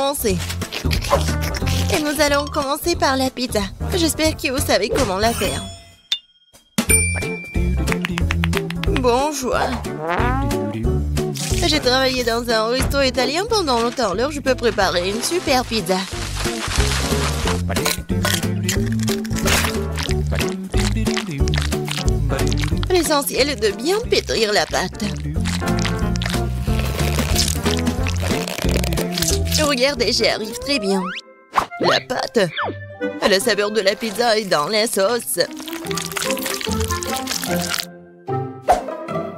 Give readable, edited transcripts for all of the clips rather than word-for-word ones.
commencer. Et nous allons commencer par la pizza. J'espère que vous savez comment la faire. Bonjour. J'ai travaillé dans un resto italien pendant longtemps, alors je peux préparer une super pizza. L'essentiel est de bien pétrir la pâte. Regardez, j'y arrive très bien. La pâte. La saveur de la pizza est dans la sauce.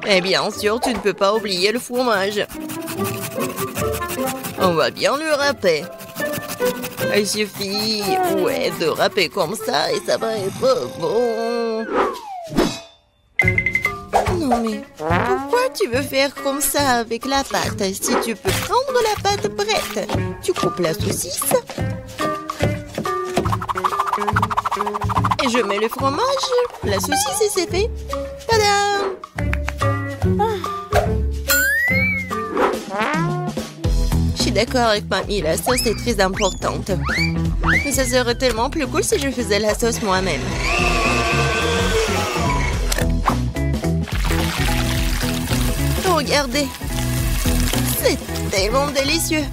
Et bien sûr, tu ne peux pas oublier le fromage. On va bien le râper. Il suffit, de râper comme ça et ça va être bon. Non mais, pourquoi tu veux faire comme ça avec la pâte? Si tu peux prendre la pâte prête, tu coupes la saucisse. Et je mets le fromage, la saucisse et c'est fait. Tadam! Je suis d'accord avec mamie, la sauce est très importante. Mais ça serait tellement plus cool si je faisais la sauce moi-même. Regardez, c'est tellement délicieux.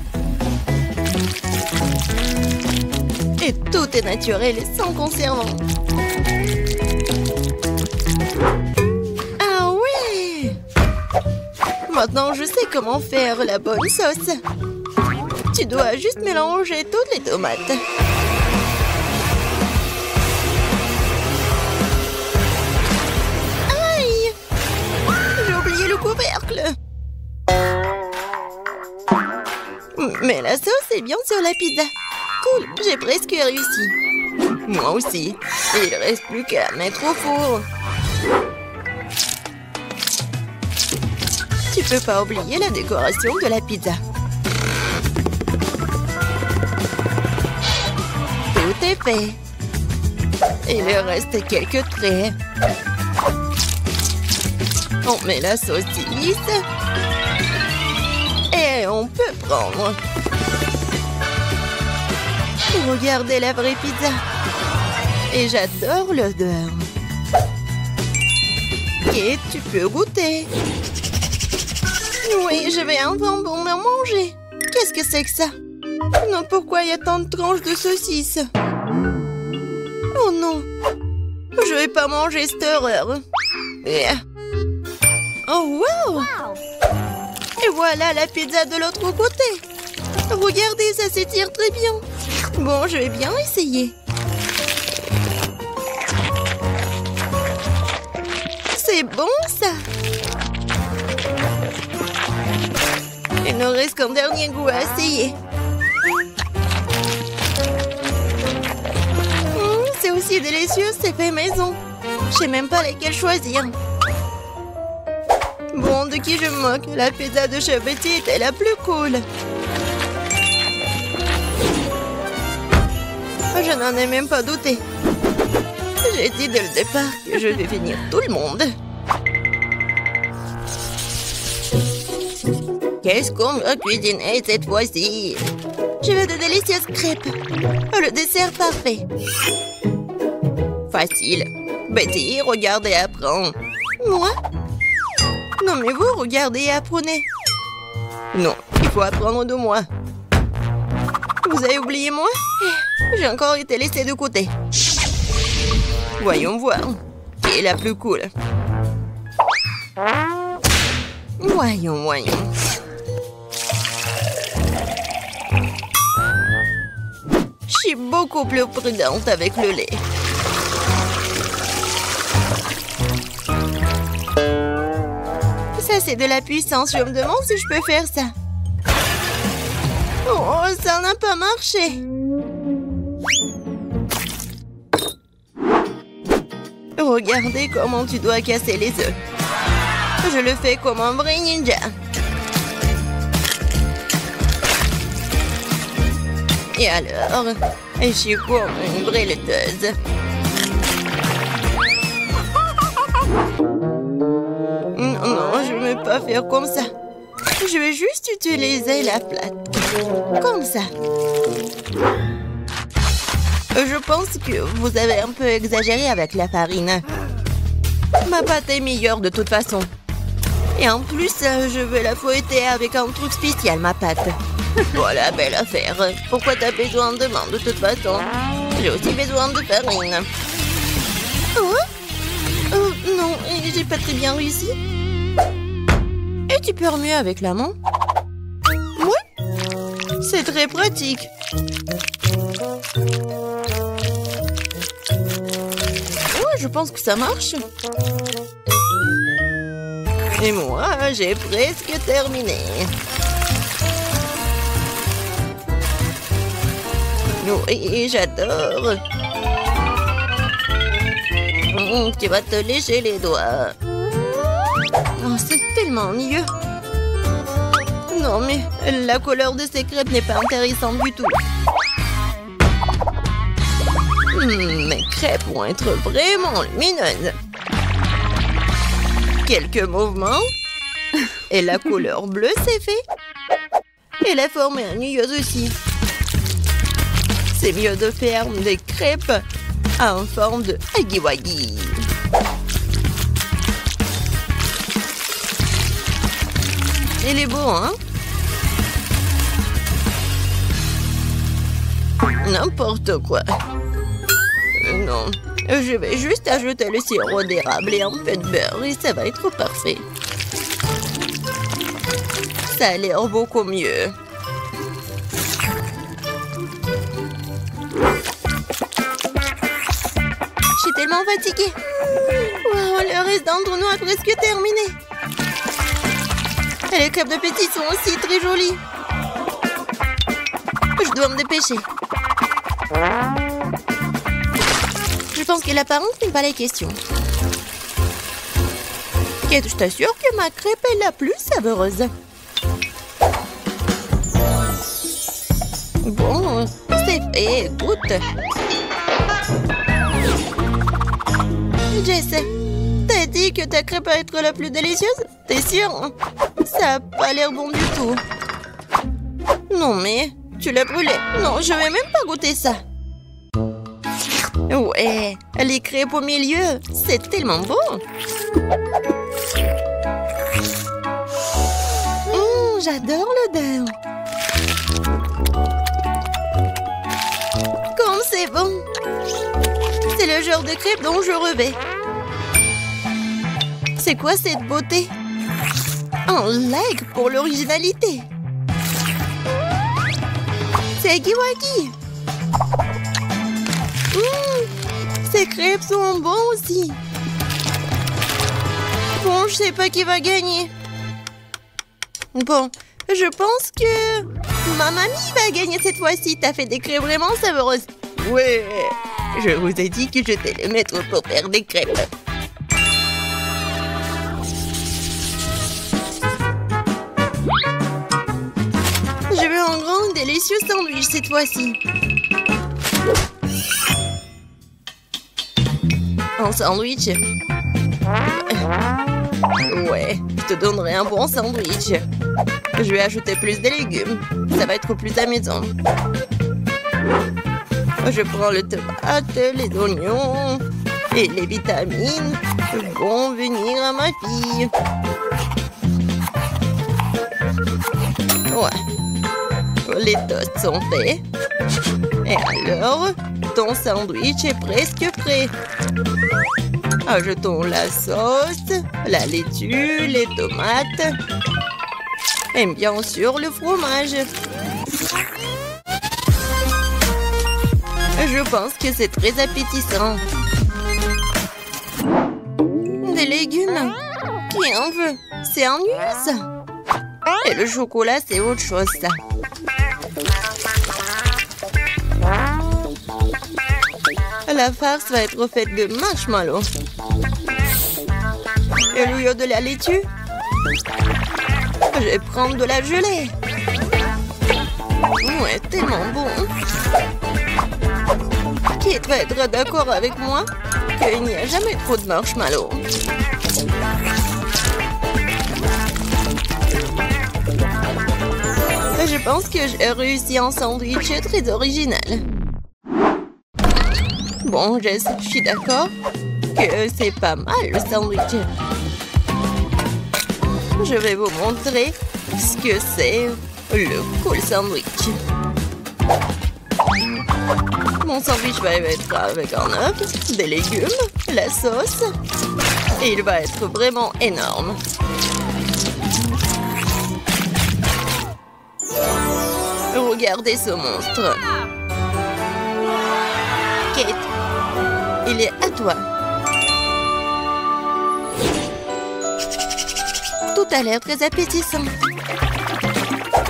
Et tout est naturel et sans conservant. Ah oui! Maintenant, je sais comment faire la bonne sauce. Tu dois juste mélanger toutes les tomates. Aïe! J'ai oublié le couvercle. Mais la sauce est bien sur la pizza. Cool, j'ai presque réussi. Moi aussi. Il ne reste plus qu'à mettre au four. Tu peux pas oublier la décoration de la pizza. Tout est fait. Il reste quelques traits. On met la saucisse. Et on peut prendre. Regardez la vraie pizza. Et j'adore l'odeur. Et tu peux goûter. Oui, je vais enfin pour me manger. Qu'est-ce que c'est que ça? Non, pourquoi il y a tant de tranches de saucisses? Oh non. Je vais pas manger cette horreur. Oh wow! Et voilà la pizza de l'autre côté. Regardez, ça s'étire très bien. Bon, je vais bien essayer. C'est bon, ça. Il ne reste qu'un dernier goût à essayer. C'est aussi délicieux, c'est fait maison. Je sais même pas lesquels choisir. Bon, de qui je me moque? La pizza de Chef Betty était la plus cool. Je n'en ai même pas douté. J'ai dit dès le départ que je vais finir tout le monde. Qu'est-ce qu'on va cuisiner cette fois-ci? Je veux de délicieuses crêpes. Le dessert parfait. Facile. Betty, regarde et apprends. Moi? Non, mais vous, regardez et apprenez. Non, il faut apprendre de moi. Vous avez oublié moi? J'ai encore été laissée de côté. Voyons voir. Qui est la plus cool? Voyons. Je suis beaucoup plus prudente avec le lait. Ça, c'est de la puissance. Je me demande si je peux faire ça. Oh, ça n'a pas marché. Regardez comment tu dois casser les œufs. Je le fais comme un vrai ninja. Et alors, je suis comme une vraie laiteuse. Non, je ne veux pas faire comme ça. Je vais juste utiliser la plate. Comme ça. Je pense que vous avez un peu exagéré avec la farine. Ma pâte est meilleure de toute façon. Et en plus, je veux la fouetter avec un truc spécial, ma pâte. Voilà, belle affaire. Pourquoi t'as besoin de main de toute façon? J'ai aussi besoin de farine. Oh? Non, j'ai pas très bien réussi. Et tu peux mieux avec la main? Oui. C'est très pratique. Ouais, je pense que ça marche. Et moi, j'ai presque terminé. Oui, j'adore. Tu vas te lécher les doigts. Oh, c'est tellement mieux. Non, mais la couleur de ces crêpes n'est pas intéressante du tout. Mes crêpes vont être vraiment lumineuses. Quelques mouvements. Et la couleur bleue s'est fait. Et la forme est ennuyeuse aussi. C'est mieux de faire des crêpes en forme de huggy-wuggy. Il est beau, hein? N'importe quoi. Non, je vais juste ajouter le sirop d'érable et un peu de beurre et ça va être parfait. Ça a l'air beaucoup mieux. Je suis tellement fatiguée. Wow, le reste d'entre nous a presque terminé. Et les crêpes de petit sont aussi très jolies. Je dois me dépêcher. Je pense que l'apparence n'est pas la question. Kate, je t'assure que ma crêpe est la plus savoureuse. Bon, c'est fait, goûte. Jess, t'as dit que ta crêpe va être la plus délicieuse? T'es sûre? Ça a pas l'air bon du tout. Non mais, tu l'as brûlé. Non, je vais même pas goûter ça. Ouais, les crêpes au milieu, c'est tellement bon. J'adore l'odeur. Comme c'est bon. C'est le genre de crêpes dont je rêvais. C'est quoi cette beauté? Un like pour l'originalité. C'est huggy-wuggy. Ces crêpes sont bons aussi. Bon, je sais pas qui va gagner. Bon, je pense que ma mamie va gagner cette fois-ci. T'as fait des crêpes vraiment savoureuses. Ouais, je vous ai dit que j'étais le maître pour faire des crêpes. Je veux un grand délicieux sandwich cette fois-ci. Un sandwich? Ouais, je te donnerai un bon sandwich. Je vais ajouter plus de légumes. Ça va être plus amusant. Je prends le tomate, les oignons et les vitamines vont venir à ma fille. Ouais. Les toasts sont faits. Et alors, ton sandwich est presque prêt. Ajoutons la sauce, la laitue, les tomates et bien sûr le fromage. Je pense que c'est très appétissant. Des légumes? Qui en veut? C'est ennuyeux ça. Et le chocolat, c'est autre chose ça. La farce va être faite de marshmallows. Et au lieu de la laitue, je vais prendre de la gelée. Ouais, tellement bon. Qui va être d'accord avec moi qu'il n'y a jamais trop de marshmallows. Je pense que j'ai réussi un sandwich très original. Bon, Jess, je suis d'accord que c'est pas mal le sandwich. Je vais vous montrer ce que c'est le cool sandwich. Mon sandwich va être avec un œuf, des légumes, la sauce. Et il va être vraiment énorme. Regardez ce monstre. Kate, il est à toi. Tout a l'air très appétissant.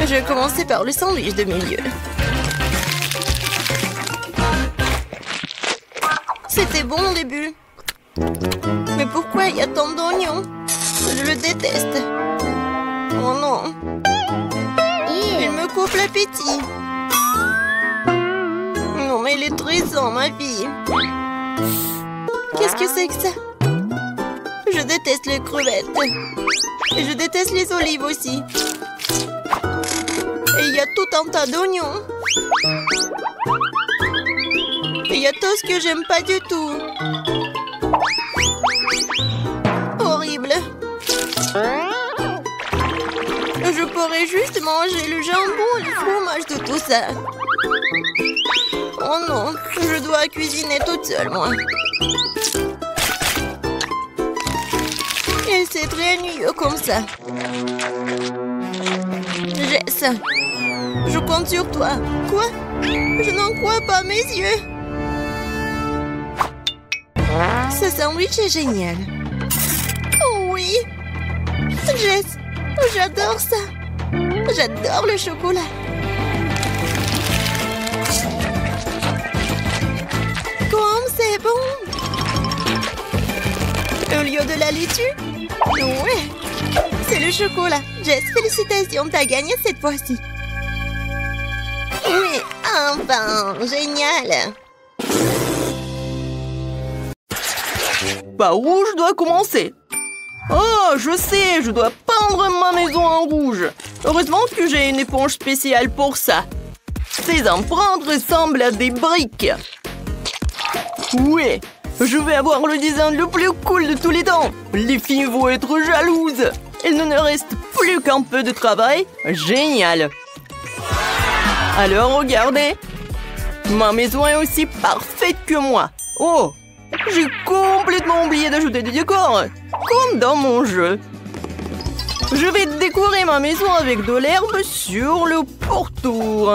Je vais commencer par le sandwich de milieu. C'était bon au début. Mais pourquoi il y a tant d'oignons? Je le déteste. Oh non. Il me coupe l'appétit. Non, mais il est triste, ma fille. Qu'est-ce que c'est que ça? Je déteste les crevettes. Et je déteste les olives aussi. Et il y a tout un tas d'oignons. Et il y a tout ce que j'aime pas du tout. Horrible. Je pourrais juste manger le jambon et le fromage de tout ça. Oh non, je dois cuisiner toute seule, moi. Et c'est très ennuyeux comme ça. Jess, je compte sur toi. Quoi? Je n'en crois pas mes yeux. Ce sandwich est génial. Oh oui. Jess, j'adore ça. J'adore le chocolat. Comme c'est bon. Au lieu de la laitue? Ouais. C'est le chocolat. Jess, félicitations, t'as gagné cette fois-ci. Oui, enfin, génial. Par où je dois commencer? Oh, je sais, je dois peindre ma maison en rouge. Heureusement que j'ai une éponge spéciale pour ça. Ces empreintes ressemblent à des briques. Oui, je vais avoir le design le plus cool de tous les temps. Les filles vont être jalouses. Il ne nous reste plus qu'un peu de travail. Génial. Alors, regardez. Ma maison est aussi parfaite que moi. Oh, j'ai complètement oublié d'ajouter des décors, comme dans mon jeu. Je vais décorer ma maison avec de l'herbe sur le pourtour.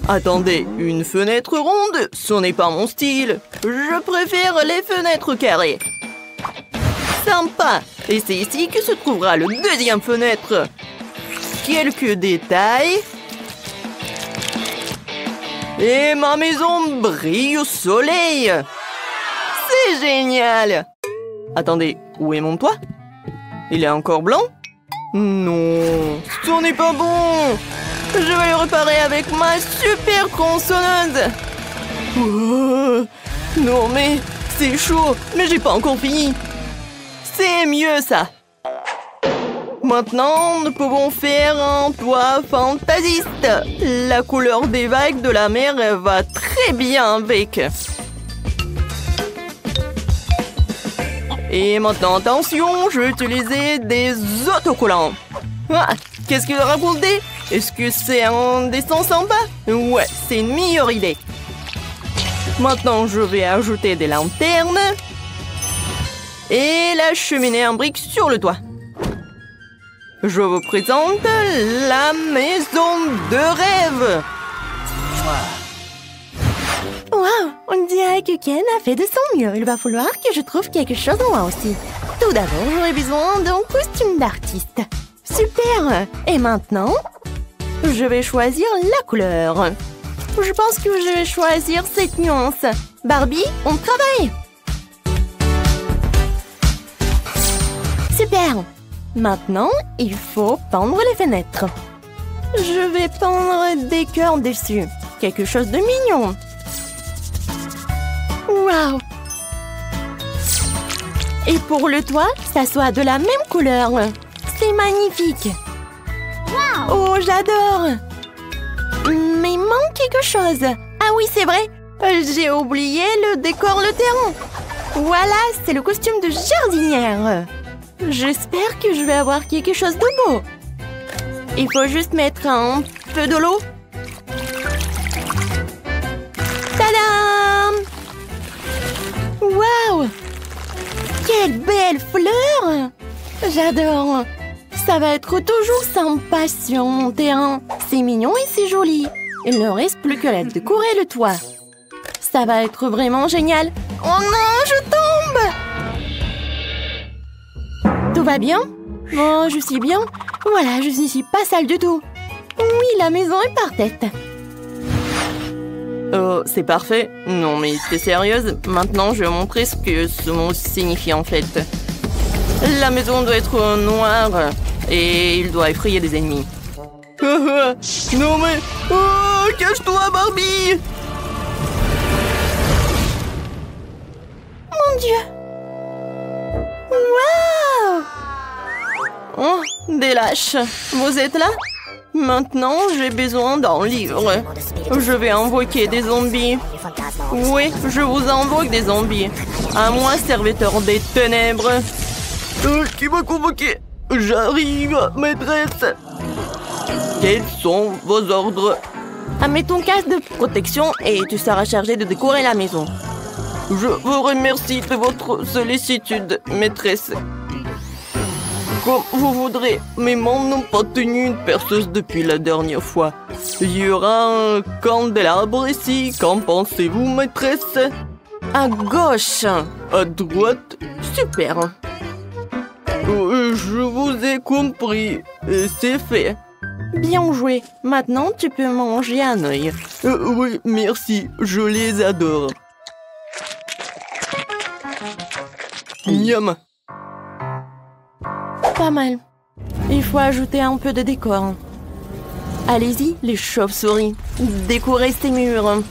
Attendez, une fenêtre ronde, ce n'est pas mon style. Je préfère les fenêtres carrées. Sympa. Et c'est ici que se trouvera le deuxième fenêtre. Quelques détails. Et ma maison brille au soleil. C'est génial. Attendez, où est mon toit? Il est encore blanc? Non, ce n'est pas bon. Je vais le réparer avec ma super tronçonneuse. Oh, non mais, c'est chaud, mais j'ai pas encore fini. C'est mieux ça. Maintenant, nous pouvons faire un toit fantasiste. La couleur des vagues de la mer va très bien avec. Et maintenant, attention, je vais utiliser des autocollants. Ah, qu'est-ce qu'il a raconté? Est-ce que c'est un dessin sympa? Ouais, c'est une meilleure idée. Maintenant, je vais ajouter des lanternes. Et la cheminée en briques sur le toit. Je vous présente la maison de rêve. Wow, on dirait que Ken a fait de son mieux. Il va falloir que je trouve quelque chose moi aussi. Tout d'abord, j'aurai besoin d'un costume d'artiste. Super! Et maintenant, je vais choisir la couleur. Je pense que je vais choisir cette nuance. Barbie, on travaille! Super! Maintenant, il faut peindre les fenêtres. Je vais peindre des cœurs dessus. Quelque chose de mignon. Waouh! Et pour le toit, ça soit de la même couleur. C'est magnifique. Oh, j'adore! Mais il manque quelque chose. Ah oui, c'est vrai. J'ai oublié le décor, le terrain. Voilà, c'est le costume de jardinière. J'espère que je vais avoir quelque chose de beau. Il faut juste mettre un peu de l'eau. Tadam! Waouh! Quelle belle fleur! J'adore! Ça va être toujours sympa sur mon terrain. C'est mignon et c'est joli. Il ne reste plus qu'à décorer le toit. Ça va être vraiment génial. Oh non, je tombe! Tout va bien? Oh, je suis bien. Voilà, je suis pas sale du tout. Oui, la maison est parfaite. Oh, c'est parfait. Non, mais t'es sérieuse? Maintenant, je vais montrer ce que ce mot signifie en fait. La maison doit être noire et il doit effrayer des ennemis. Non mais... Oh, cache-toi, Barbie! Mon Dieu! Waouh! Oh, des lâches. Vous êtes là? Maintenant, j'ai besoin d'un livre. Je vais invoquer des zombies. Oui, je vous invoque des zombies. À moi, serviteur des ténèbres. Qui m'a convoqué? J'arrive, maîtresse. Quels sont vos ordres? Mets ton casque de protection et tu seras chargé de décorer la maison. Je vous remercie de votre sollicitude, maîtresse. Comme vous voudrez, mes mains n'ont pas tenu une perceuse depuis la dernière fois. Il y aura un candélabre ici. Qu'en pensez-vous, maîtresse? À gauche. À droite? Super. Je vous ai compris. C'est fait. Bien joué. Maintenant, tu peux manger un œil. Oui, merci. Je les adore. Miam. Pas mal. Il faut ajouter un peu de décor. Allez-y, les chauves-souris. Décorez ces murs.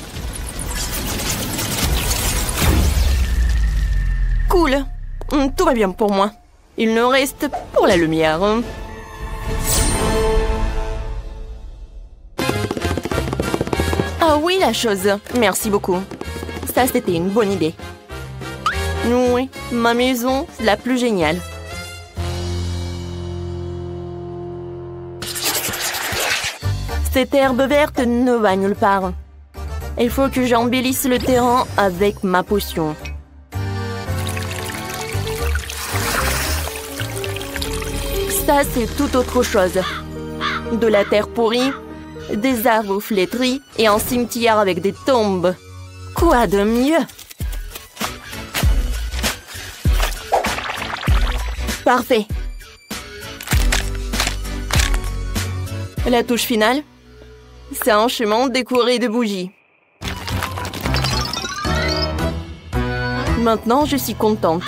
Cool. Tout va bien pour moi. Il ne reste pour la lumière. Ah oui, la chose. Merci beaucoup. Ça, c'était une bonne idée. Oui, ma maison, c'est la plus géniale. Cette herbe verte ne va nulle part. Il faut que j'embellisse le terrain avec ma potion. Ça, c'est tout autre chose. De la terre pourrie, des arbres flétris et un cimetière avec des tombes. Quoi de mieux? Parfait. La touche finale, c'est un chemin décoré de bougies. Maintenant, je suis contente.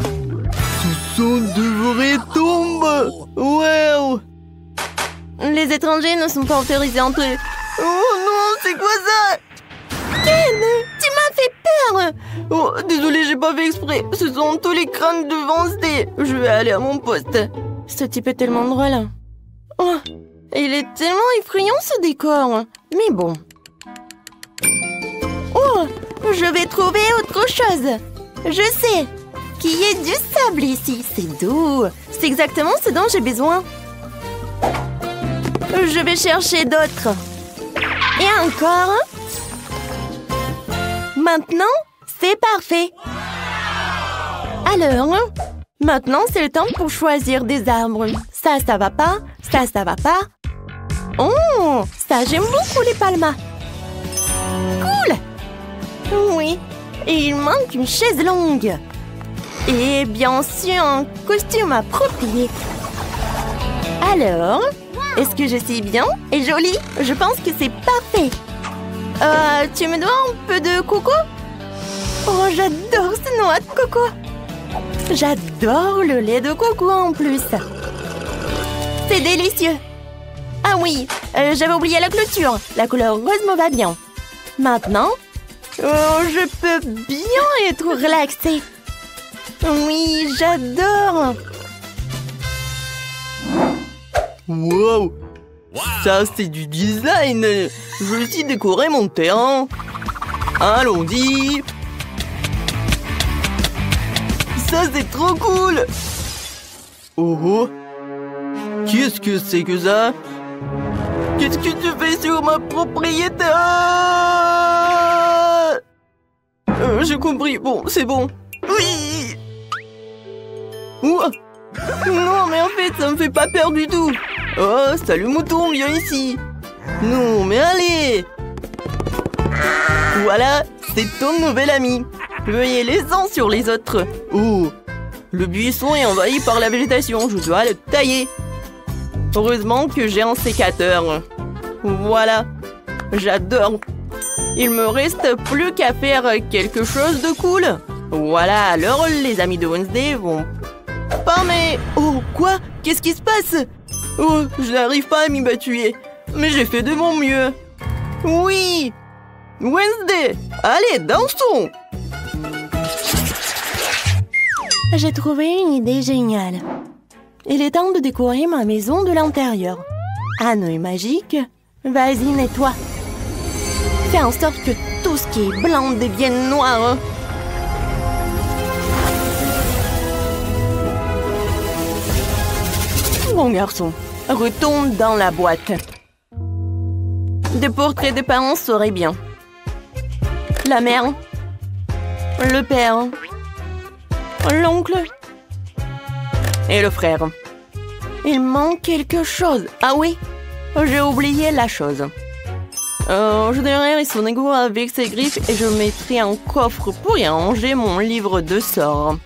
Ce sont de vraies tombes! Wow! Les étrangers ne sont pas autorisés à entrer. Oh non, c'est quoi ça? Ken, tu m'as fait peur! Oh, désolé, j'ai pas fait exprès. Ce sont tous les crânes de Wednesday. Je vais aller à mon poste. Ce type est tellement drôle. Oh, il est tellement effrayant ce décor. Mais bon. Oh, je vais trouver autre chose. Je sais qu'il y a du sable ici. C'est doux. C'est exactement ce dont j'ai besoin. Je vais chercher d'autres. Et encore. Maintenant, c'est parfait. Alors, maintenant, c'est le temps pour choisir des arbres. Ça va pas. Ça va pas. Oh, ça, j'aime beaucoup les palmas. Cool. Oui, et il manque une chaise longue. Et bien sûr, un costume approprié. Alors, est-ce que je suis bien et jolie? Je pense que c'est parfait. Tu me dois un peu de coco? Oh, j'adore ce noix de coco. J'adore le lait de coco en plus. C'est délicieux. Ah oui, j'avais oublié la clôture. La couleur rose me va bien. Maintenant, je peux bien être relaxée. Oui, j'adore. Wow! Ça, c'est du design! Je vais aussi décorer mon terrain. Allons-y! Ça, c'est trop cool! Oh oh! Qu'est-ce que c'est que ça? Qu'est-ce que tu fais sur ma propriété? J'ai compris. Bon, c'est bon. Oui! Ouah. Non, mais en fait, ça me fait pas peur du tout. Oh, salut mouton, viens ici. Non, mais allez! Voilà, c'est ton nouvel ami. Veuillez les uns sur les autres. Oh, le buisson est envahi par la végétation. Je dois le tailler. Heureusement que j'ai un sécateur. Voilà, j'adore. Il me reste plus qu'à faire quelque chose de cool. Voilà, alors les amis de Wednesday vont... Pas mais... Oh, quoi? Qu'est-ce qui se passe? Oh, je n'arrive pas à m'y battuer. Mais j'ai fait de mon mieux. Oui! Wednesday, allez, dansons! J'ai trouvé une idée géniale. Il est temps de décorer ma maison de l'intérieur. Anneau est magique. Vas-y, nettoie. Fais en sorte que tout ce qui est blanc devienne noir. Bon garçon, retourne dans la boîte. Des portraits des parents seraient bien. La mère, le père, l'oncle et le frère. Il manque quelque chose. Ah oui, j'ai oublié la chose. Je donnerai son égo avec ses griffes et je mettrai un coffre pour y ranger mon livre de sorts.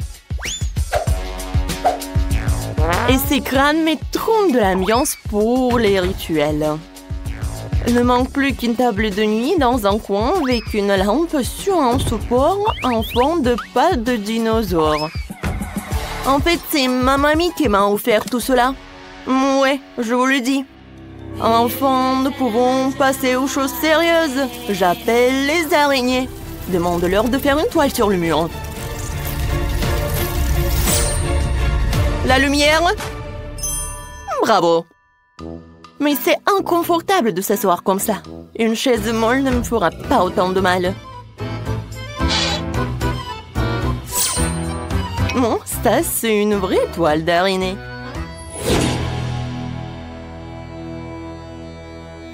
Et ces crânes mettront de l'ambiance pour les rituels. Il ne manque plus qu'une table de nuit dans un coin avec une lampe sur un support en forme de pattes de dinosaure. En fait, c'est ma mamie qui m'a offert tout cela. Ouais, je vous le dis. Enfin, nous pouvons passer aux choses sérieuses. J'appelle les araignées. Demande-leur de faire une toile sur le mur. La lumière? Bravo. Mais c'est inconfortable de s'asseoir comme ça. Une chaise molle ne me fera pas autant de mal. Bon, ça, c'est une vraie toile d'araignée.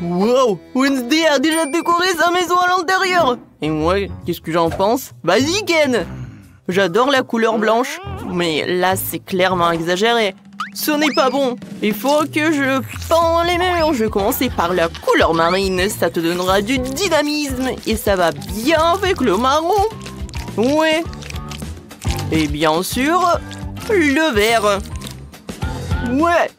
Wow! Wednesday a déjà décoré sa maison à l'intérieur! Et moi, qu'est-ce que j'en pense? Vas-y, Ken! J'adore la couleur blanche, mais là, c'est clairement exagéré. Ce n'est pas bon. Il faut que je peins les murs. Je vais commencer par la couleur marine. Ça te donnera du dynamisme et ça va bien avec le marron. Ouais. Et bien sûr, le vert. Ouais.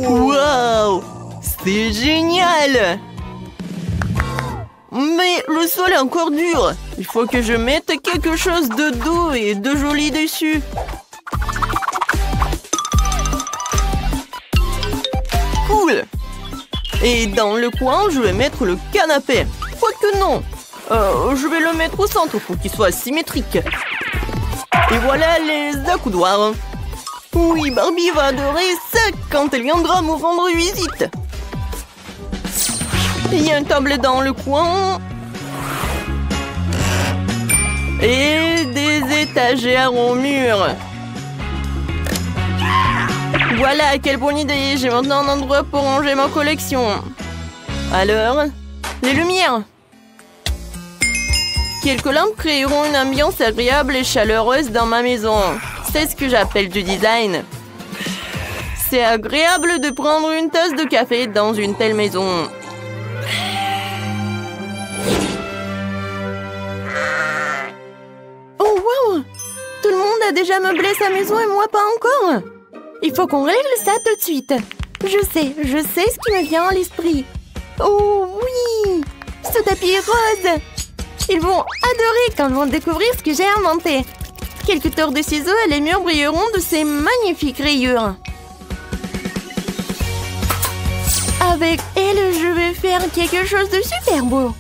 Wow! C'est génial! Mais le sol est encore dur. Il faut que je mette quelque chose de doux et de joli dessus. Cool! Et dans le coin, je vais mettre le canapé. Quoique non. Je vais le mettre au centre pour qu'il soit symétrique. Et voilà les accoudoirs. Oui, Barbie va adorer ça quand elle viendra me rendre visite. Il y a une table dans le coin. Et des étagères au mur. Voilà, quelle bonne idée. J'ai maintenant un endroit pour ranger ma collection. Alors, les lumières. Quelques lampes créeront une ambiance agréable et chaleureuse dans ma maison. C'est ce que j'appelle du design. C'est agréable de prendre une tasse de café dans une telle maison. Oh wow! Tout le monde a déjà meublé sa maison et moi pas encore. Il faut qu'on règle ça tout de suite. Je sais ce qui me vient à l'esprit. Oh oui! Ce tapis rose! Ils vont adorer quand ils vont découvrir ce que j'ai inventé. Quelques tours de ciseaux et les murs brilleront de ces magnifiques rayures. Avec elle, je vais faire quelque chose de super beau.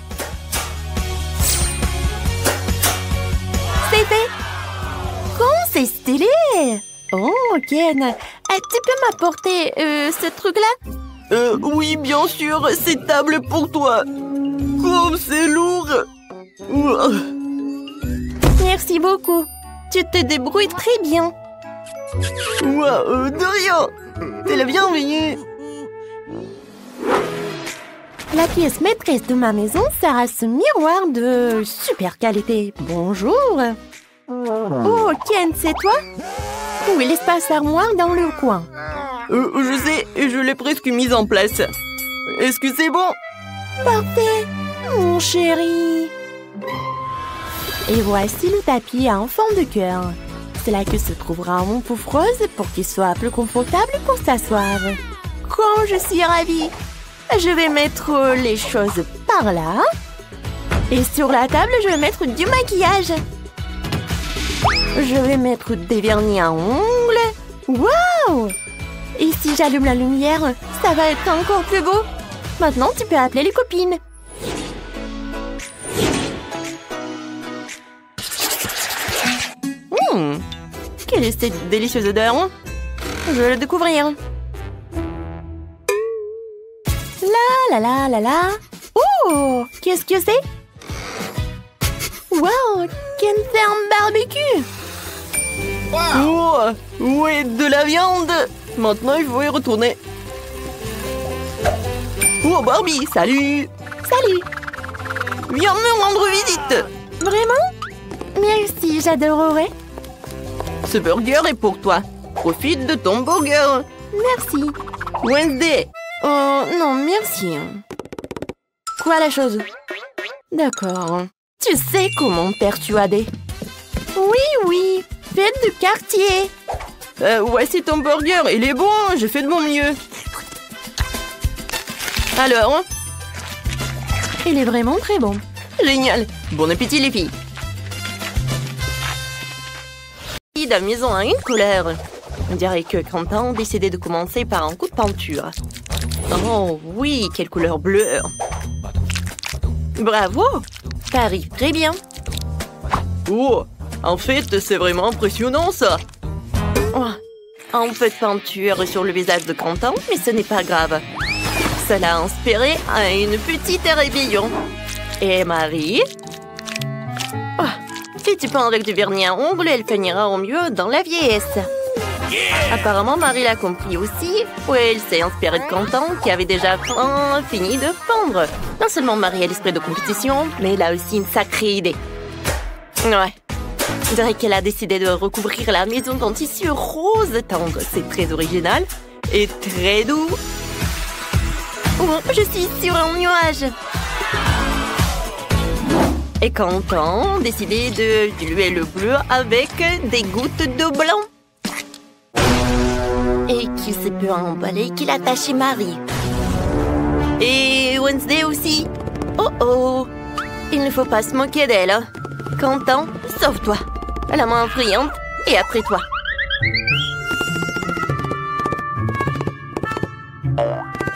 C'est fait! Oh, c'est stylé! Oh, Ken, tu peux m'apporter ce truc-là? Oui, bien sûr, c'est table pour toi. Comme c'est lourd. Ouah. Merci beaucoup. Tu te débrouilles très bien. Ouah, de rien. T'es la bienvenue. La pièce maîtresse de ma maison sera ce miroir de super qualité. Bonjour. Oh, Ken, c'est toi? Où est l'espace armoire dans le coin? Je sais, je l'ai presque mise en place. Est-ce que c'est bon? Parfait, mon chéri. Et voici le tapis en forme de cœur. C'est là que se trouvera mon pouf rose pour qu'il soit plus confortable pour s'asseoir. Quand je suis ravie. Je vais mettre les choses par là. Et sur la table, je vais mettre du maquillage. Je vais mettre des vernis à ongles. Waouh! Et si j'allume la lumière, ça va être encore plus beau. Maintenant, tu peux appeler les copines. Quelle est cette délicieuse odeur? Je vais le découvrir. La la la la la. Oh, qu'est-ce que c'est? Wow, Ken fait un barbecue. Oh, ouais, de la viande. Maintenant, il faut y retourner. Oh, Barbie, salut. Salut. Viens me rendre visite. Vraiment? Merci, j'adorerais. Ce burger est pour toi. Profite de ton burger. Merci. Wednesday. Oh, non, merci. Quoi la chose? D'accord. Tu sais comment persuader? Oui, fête de quartier. Voici ton burger, il est bon, j'ai fait de mon mieux. Alors? Il est vraiment très bon. Génial. Bon appétit les filles. La maison a une couleur. On dirait que Quentin a décidé de commencer par un coup de peinture. Oh oui, quelle couleur bleue. Bravo, ça arrive très bien. Oh, en fait, c'est vraiment impressionnant ça. Oh, un peu de peinture sur le visage de Quentin, mais ce n'est pas grave. Cela a inspiré à une petite rébellion. Et Marie? Oh, si tu peins avec du vernis à ongles, elle finira au mieux dans la vieillesse. Apparemment, Marie l'a compris aussi. Oui, elle s'est inspirée de Quentin, qui avait déjà fini de peindre. Non seulement Marie a l'esprit de compétition, mais elle a aussi une sacrée idée. Ouais. Je dirais qu'elle a décidé de recouvrir la maison d'un tissu rose tendre. C'est très original et très doux. Oh, je suis sur un nuage. Et Quentin a décidé de diluer le bleu avec des gouttes de blanc. Et qui se peut emballer qu'il a attaché Marie. Et Wednesday aussi. Oh oh. Il ne faut pas se moquer d'elle. Quentin, sauve-toi. La main brillante et après toi.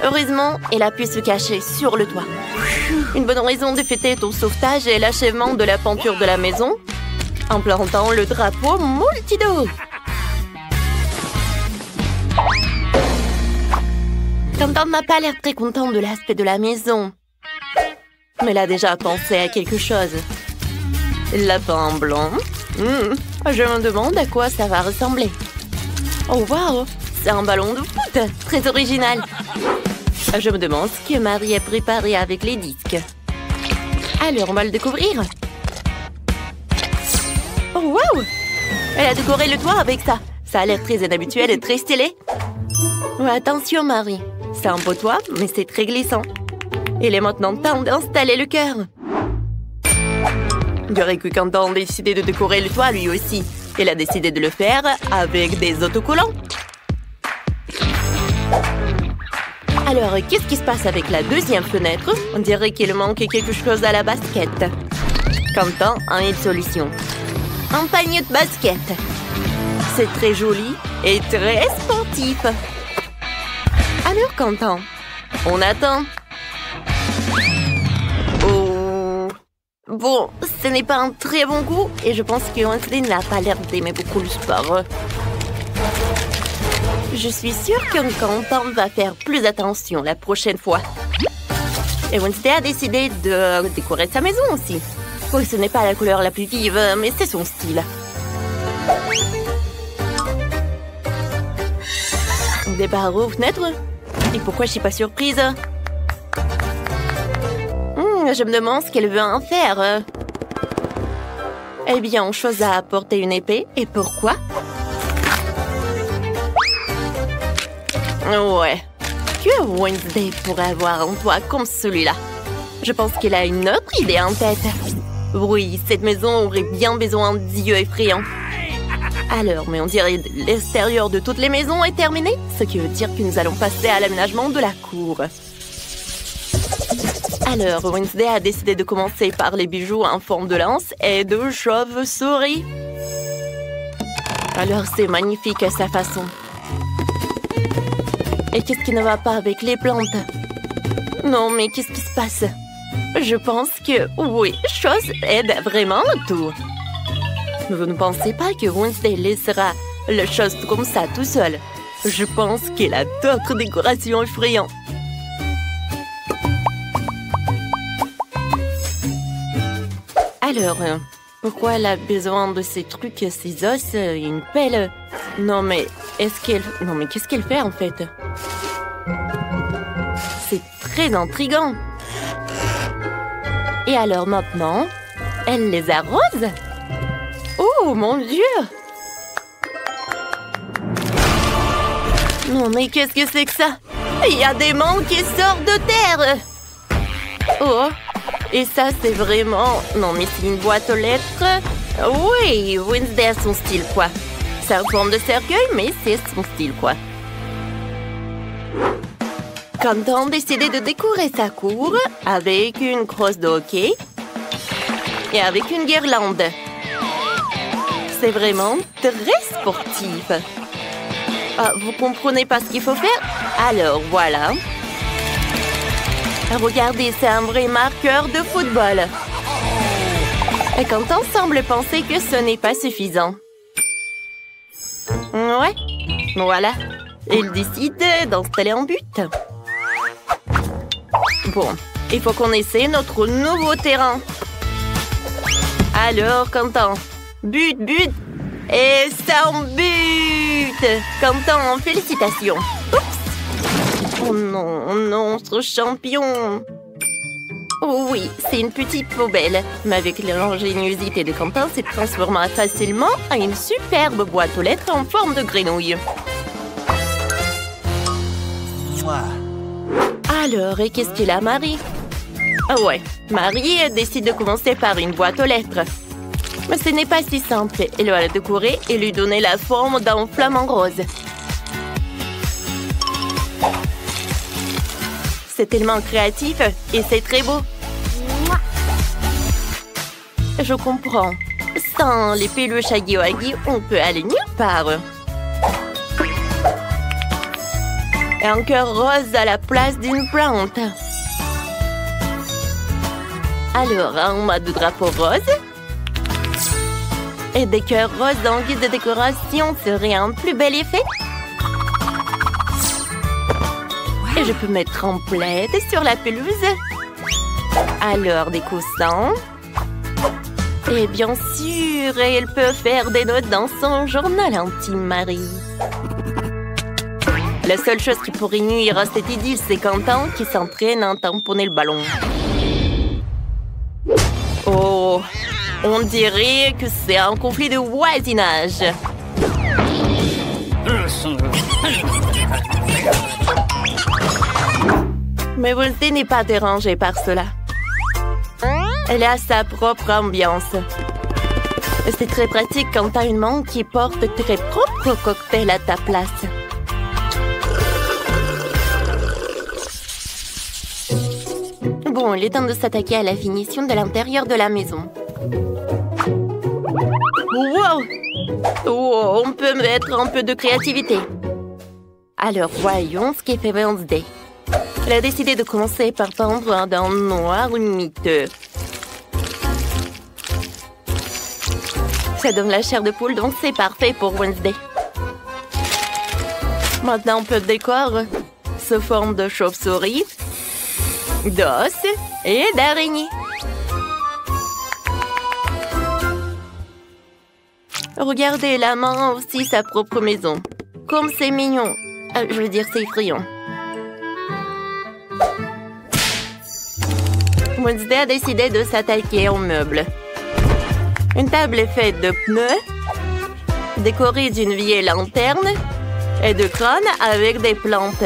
Heureusement, elle a pu se cacher sur le toit. Une bonne raison de fêter ton sauvetage et l'achèvement de la peinture de la maison en plantant le drapeau Multido. Quentin n'a pas l'air très content de l'aspect de la maison. Mais il a déjà pensé à quelque chose. Lapin blanc. Je me demande à quoi ça va ressembler. Oh wow, c'est un ballon de foot. Très original. Je me demande ce que Marie a préparé avec les disques. Alors, on va le découvrir. Oh wow! Elle a décoré le toit avec ça. Ça a l'air très inhabituel et très stylé. Oh, attention, Marie. C'est un beau toit, mais c'est très glissant. Il est maintenant temps d'installer le cœur. Je dirais que Quentin a décidé de décorer le toit lui aussi. Il a décidé de le faire avec des autocollants. Alors, qu'est-ce qui se passe avec la deuxième fenêtre? On dirait qu'il manque quelque chose à la basket. Quentin a une solution. Un panier de basket. C'est très joli et très sportif. Alors, Quentin, on attend. Oh. Bon, ce n'est pas un très bon goût et je pense que Wednesday n'a pas l'air d'aimer beaucoup le sport. Je suis sûre que Quentin va faire plus attention la prochaine fois. Et Wednesday a décidé de décorer sa maison aussi. Oui, ce n'est pas la couleur la plus vive, mais c'est son style. Des barreaux aux fenêtres? Et pourquoi je suis pas surprise? Je me demande ce qu'elle veut en faire. Eh bien, on choisit à apporter une épée. Et pourquoi? Ouais. Que Wednesday pourrait avoir un toit comme celui-là? Je pense qu'elle a une autre idée en tête. Oui, cette maison aurait bien besoin d'yeux effrayants. Alors, mais on dirait que l'extérieur de toutes les maisons est terminé, ce qui veut dire que nous allons passer à l'aménagement de la cour. Alors, Wednesday a décidé de commencer par les bijoux en forme de lance et de chauve-souris. Alors, c'est magnifique à sa façon. Et qu'est-ce qui ne va pas avec les plantes? Non, mais qu'est-ce qui se passe? Je pense que, oui, chose aide vraiment tout. Vous ne pensez pas que Wednesday laissera la chose comme ça tout seul? Je pense qu'elle a d'autres décorations effrayantes. Alors, pourquoi elle a besoin de ces trucs, ces os, une pelle? Non, mais qu'est-ce qu'elle fait en fait? C'est très intriguant. Et alors maintenant, elle les arrose? Oh mon Dieu! Non mais qu'est-ce que c'est que ça? Il y a des mains qui sortent de terre! Oh! Et ça c'est vraiment... Non mais c'est une boîte aux lettres. Oui, Wednesday a son style quoi. C'est en forme de cercueil mais c'est son style quoi. Quentin a décidé de décorer sa cour avec une crosse de hockey et avec une guirlande. C'est vraiment très sportif. Ah, vous comprenez pas ce qu'il faut faire? Alors voilà. Regardez, c'est un vrai marqueur de football. Et Quentin semble penser que ce n'est pas suffisant. Ouais, voilà. Il décide d'installer un but. Bon, il faut qu'on essaie notre nouveau terrain. Alors, Quentin, but, et c'est un but! Quentin, félicitations. Oups! Oh non, non, ce champion! Oh oui, c'est une petite poubelle, mais avec l'ingéniosité de Quentin, c'est transformé facilement en une superbe boîte aux lettres en forme de grenouille. Alors, et qu'est-ce qu'il a, Marie? Ah ouais, Marie décide de commencer par une boîte aux lettres. Mais ce n'est pas si simple. Elle va la décorer et lui donner la forme d'un flamant rose. C'est tellement créatif et c'est très beau. Je comprends. Sans les peluches Huggy-Wuggy, on peut aller nulle part. Et un cœur rose à la place d'une plante. Alors, un mode de drapeau rose. Et des cœurs roses en guise de décoration serait un plus bel effet. Et je peux mettre en plaid sur la pelouse. Alors, des coussins. Et bien sûr, elle peut faire des notes dans son journal intime, Marie. La seule chose qui pourrait nuire à cette idylle, c'est Quentin qui s'entraîne à tamponner le ballon. Oh, on dirait que c'est un conflit de voisinage. Mais Wednesday n'est pas dérangée par cela. Elle a sa propre ambiance. C'est très pratique quand t'as une main qui porte tes propres cocktails à ta place. Bon, il est temps de s'attaquer à la finition de l'intérieur de la maison. Wow! Oh, on peut mettre un peu de créativité. Alors, voyons ce qu'est fait Wednesday. Elle a décidé de commencer par peindre d'un noir miteux. Ça donne la chair de poule, donc c'est parfait pour Wednesday. Maintenant, peu de décor se forme de chauve-souris, d'os et d'araignées. Regardez, la main a aussi sa propre maison. Comme c'est mignon. Je veux dire, c'est effrayant. Wednesday a décidé de s'attaquer aux meubles. Une table est faite de pneus, décorée d'une vieille lanterne et de crânes avec des plantes.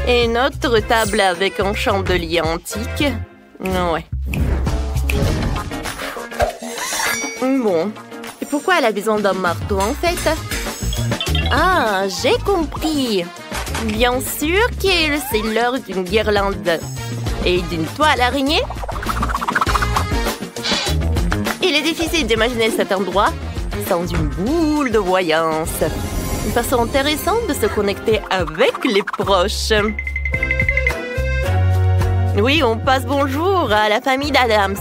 Et une autre table avec un chandelier antique. Ouais. Bon. Et pourquoi elle a besoin d'un marteau, en fait? Ah, j'ai compris. Bien sûr que c'est l'heure d'une guirlande et d'une toile araignée. Il est difficile d'imaginer cet endroit sans une boule de voyance. Une façon intéressante de se connecter avec les proches. Oui, on passe bonjour à la famille d'Adams.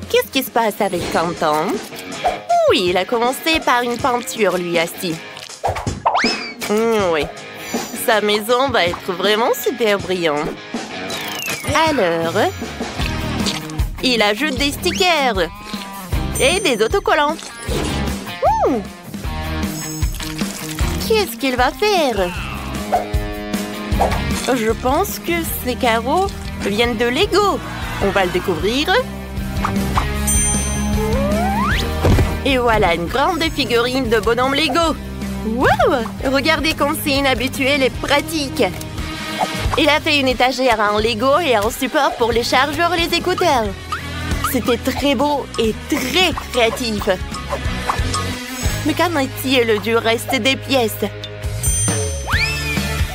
Qu'est-ce qui se passe avec Quentin? Oui, il a commencé par une peinture, lui, assis. Oui, sa maison va être vraiment super brillante. Alors, il ajoute des stickers et des autocollants. Qu'est-ce qu'il va faire? Je pense que ces carreaux viennent de Lego. On va le découvrir. Et voilà une grande figurine de bonhomme Lego. Wow! Regardez comme c'est inhabituel et pratique. Il a fait une étagère en Lego et un support pour les chargeurs et les écouteurs. C'était très beau et très créatif. Mais qu'en est-il du reste des pièces?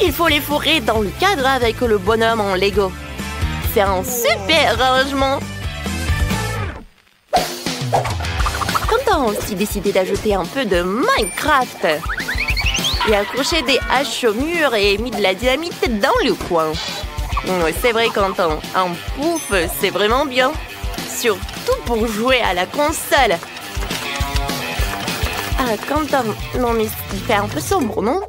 Il faut les fourrer dans le cadre avec le bonhomme en Lego. C'est un super arrangement. Quentin a aussi décidé d'ajouter un peu de Minecraft. Il a accroché des haches au mur et mis de la dynamite dans le coin. C'est vrai, Quentin, un pouf, c'est vraiment bien. Surtout pour jouer à la console. Ah, Quentin, non mais il fait un peu sombre, non?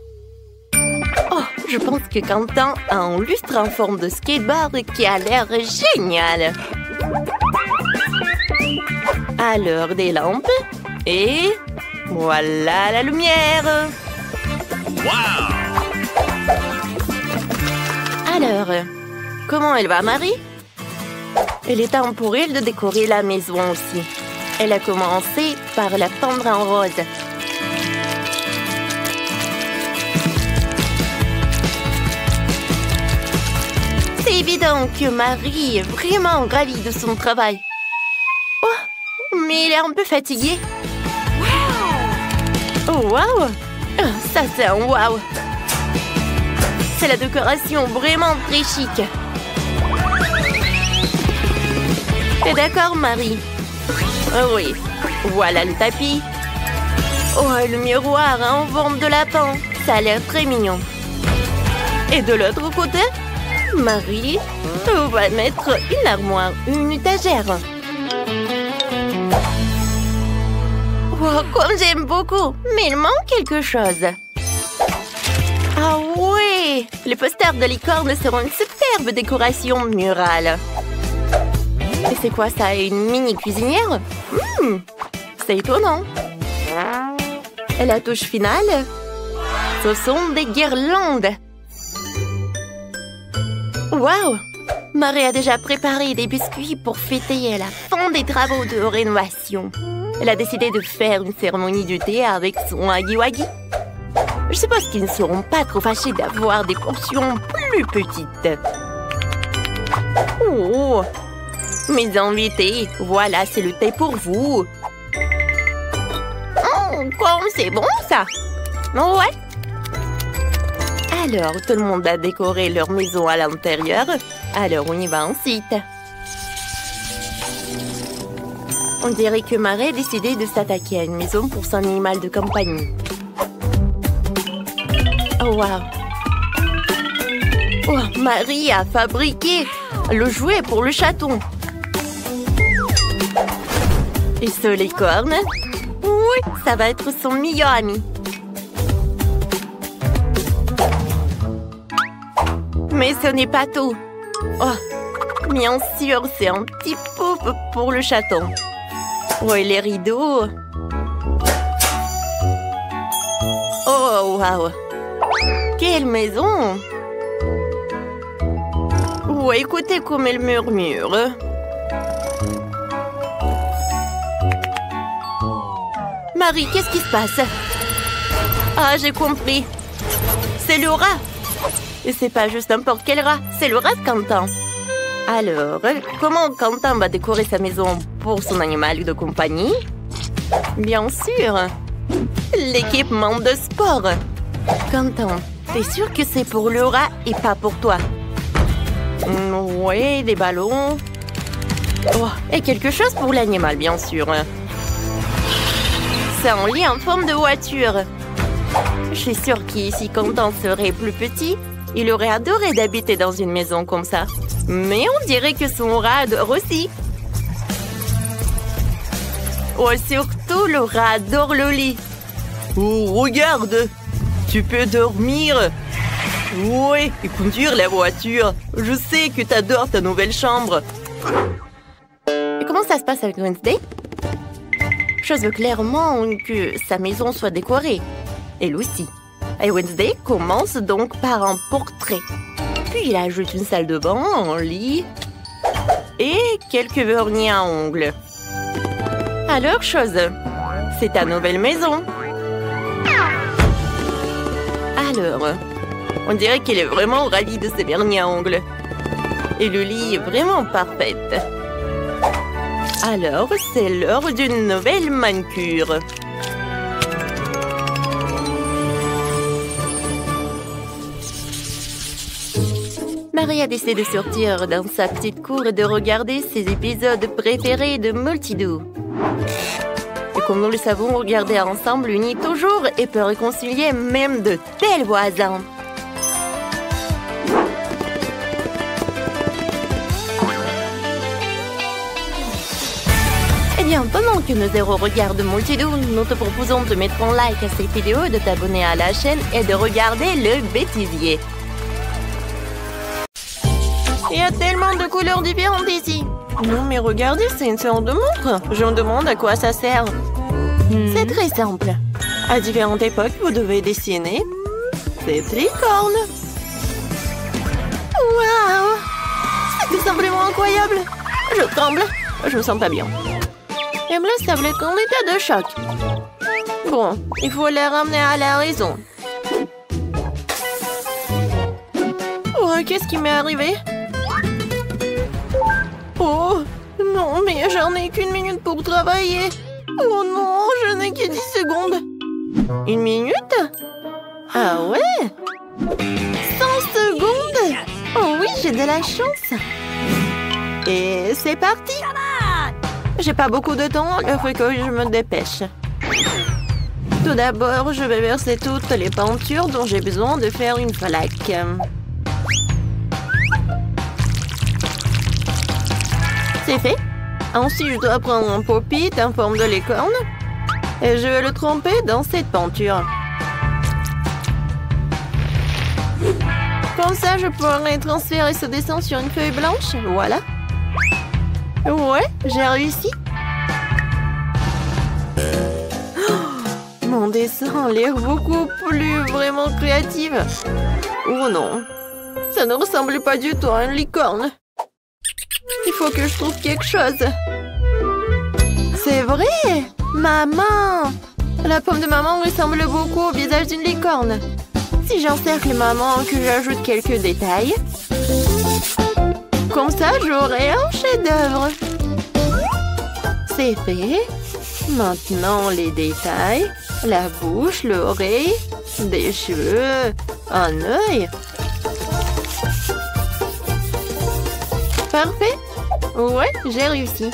Oh, je pense que Quentin a un lustre en forme de skateboard qui a l'air génial. Alors, des lampes. Et voilà la lumière. Wow! Alors, comment elle va, Marie? Il est temps pour elle de décorer la maison aussi. Elle a commencé par la peindre en rose. C'est évident que Marie est vraiment ravie de son travail. Oh, mais elle est un peu fatiguée. Oh, wow! Ça, c'est un wow! C'est la décoration vraiment très chic. T'es d'accord, Marie? Oh oui, voilà le tapis. Oh, le miroir en forme de lapin. Ça a l'air très mignon. Et de l'autre côté, Marie va mettre une armoire, une étagère. Oh, comme j'aime beaucoup, mais il manque quelque chose. Ah oui, les posters de licorne seront une superbe décoration murale. Et c'est quoi ça, une mini cuisinière? C'est étonnant. Et la touche finale, ce sont des guirlandes. Waouh! Marie a déjà préparé des biscuits pour fêter la fin des travaux de rénovation. Elle a décidé de faire une cérémonie du thé avec son Huggy-Wuggy. Je suppose qu'ils ne seront pas trop fâchés d'avoir des portions plus petites. Oh! Mes invités, voilà, c'est le thé pour vous. Oh, comme c'est bon, ça! Ouais! Alors, tout le monde a décoré leur maison à l'intérieur. Alors, on y va ensuite. On dirait que Marie a décidé de s'attaquer à une maison pour son animal de compagnie. Oh, wow! Oh, Marie a fabriqué le jouet pour le chaton. Et ce licorne? Oui, ça va être son meilleur ami. Mais ce n'est pas tout. Oh, bien sûr, c'est un petit peu pour le chaton. Oh, et les rideaux. Oh, waouh. Quelle maison! Oh, écoutez comme elle murmure. Marie, qu'est-ce qui se passe? Ah, j'ai compris. C'est le rat. Et c'est pas juste n'importe quel rat, c'est le rat de Quentin. Alors, comment Quentin va décorer sa maison pour son animal de compagnie? Bien sûr, l'équipement de sport. Quentin, t'es sûr que c'est pour le rat et pas pour toi? Oui, des ballons. Oh, et quelque chose pour l'animal, bien sûr. C'est un lit en forme de voiture. Je suis sûre qu'ici, Quentin serait plus petit, il aurait adoré d'habiter dans une maison comme ça. Mais on dirait que son rat adore aussi. Oh, surtout, le rat adore le lit. Oh, regarde! Tu peux dormir! Ouais, et conduire la voiture. Je sais que t'adores ta nouvelle chambre. Et comment ça se passe avec Wednesday? Je veux clairement que sa maison soit décorée. Elle aussi. Et Wednesday commence donc par un portrait. Puis il ajoute une salle de bain, un lit et quelques vernis à ongles. Alors, chose, c'est ta nouvelle maison. Alors, on dirait qu'elle est vraiment ravie de ses vernis à ongles. Et le lit est vraiment parfait. Alors, c'est l'heure d'une nouvelle manucure. Marie a décidé de sortir dans sa petite cour et de regarder ses épisodes préférés de Multidoo. Et comme nous le savons, regarder ensemble unit toujours et peut réconcilier même de tels voisins. Eh bien, pendant que nos héros regardent Multidoo, nous te proposons de mettre un like à cette vidéo, de t'abonner à la chaîne et de regarder le bêtisier. Il y a tellement de couleurs différentes ici. Non, mais regardez, c'est une sorte de montre. Je me demande à quoi ça sert. C'est très simple. À différentes époques, vous devez dessiner cette licorne. Waouh! C'est tout simplement incroyable. Je tremble. Je me sens pas bien. Emma semble être en état de choc. Bon, il faut les ramener à la raison. Oh, qu'est-ce qui m'est arrivé? Oh, non, mais j'en ai qu'une minute pour travailler. Oh non, je n'ai que 10 secondes. Une minute? Ah ouais? 100 secondes? Oh oui, j'ai de la chance. Et c'est parti. J'ai pas beaucoup de temps, il faut que je me dépêche. Tout d'abord, je vais verser toutes les peintures dont j'ai besoin de faire une flaque. C'est fait. Ensuite, je dois prendre un pop-it en forme de licorne et je vais le tremper dans cette peinture. Comme ça, je pourrai transférer ce dessin sur une feuille blanche. Voilà. Ouais, j'ai réussi. Oh, mon dessin a l'air beaucoup plus vraiment créatif. Oh non, ça ne ressemble pas du tout à une licorne. Il faut que je trouve quelque chose. C'est vrai! Maman! La pomme de maman ressemble beaucoup au visage d'une licorne. Si j'encercle maman, que j'ajoute quelques détails, comme ça, j'aurai un chef-d'œuvre. C'est fait. Maintenant, les détails. La bouche, l'oreille, des cheveux, un œil. Parfait. Ouais, j'ai réussi.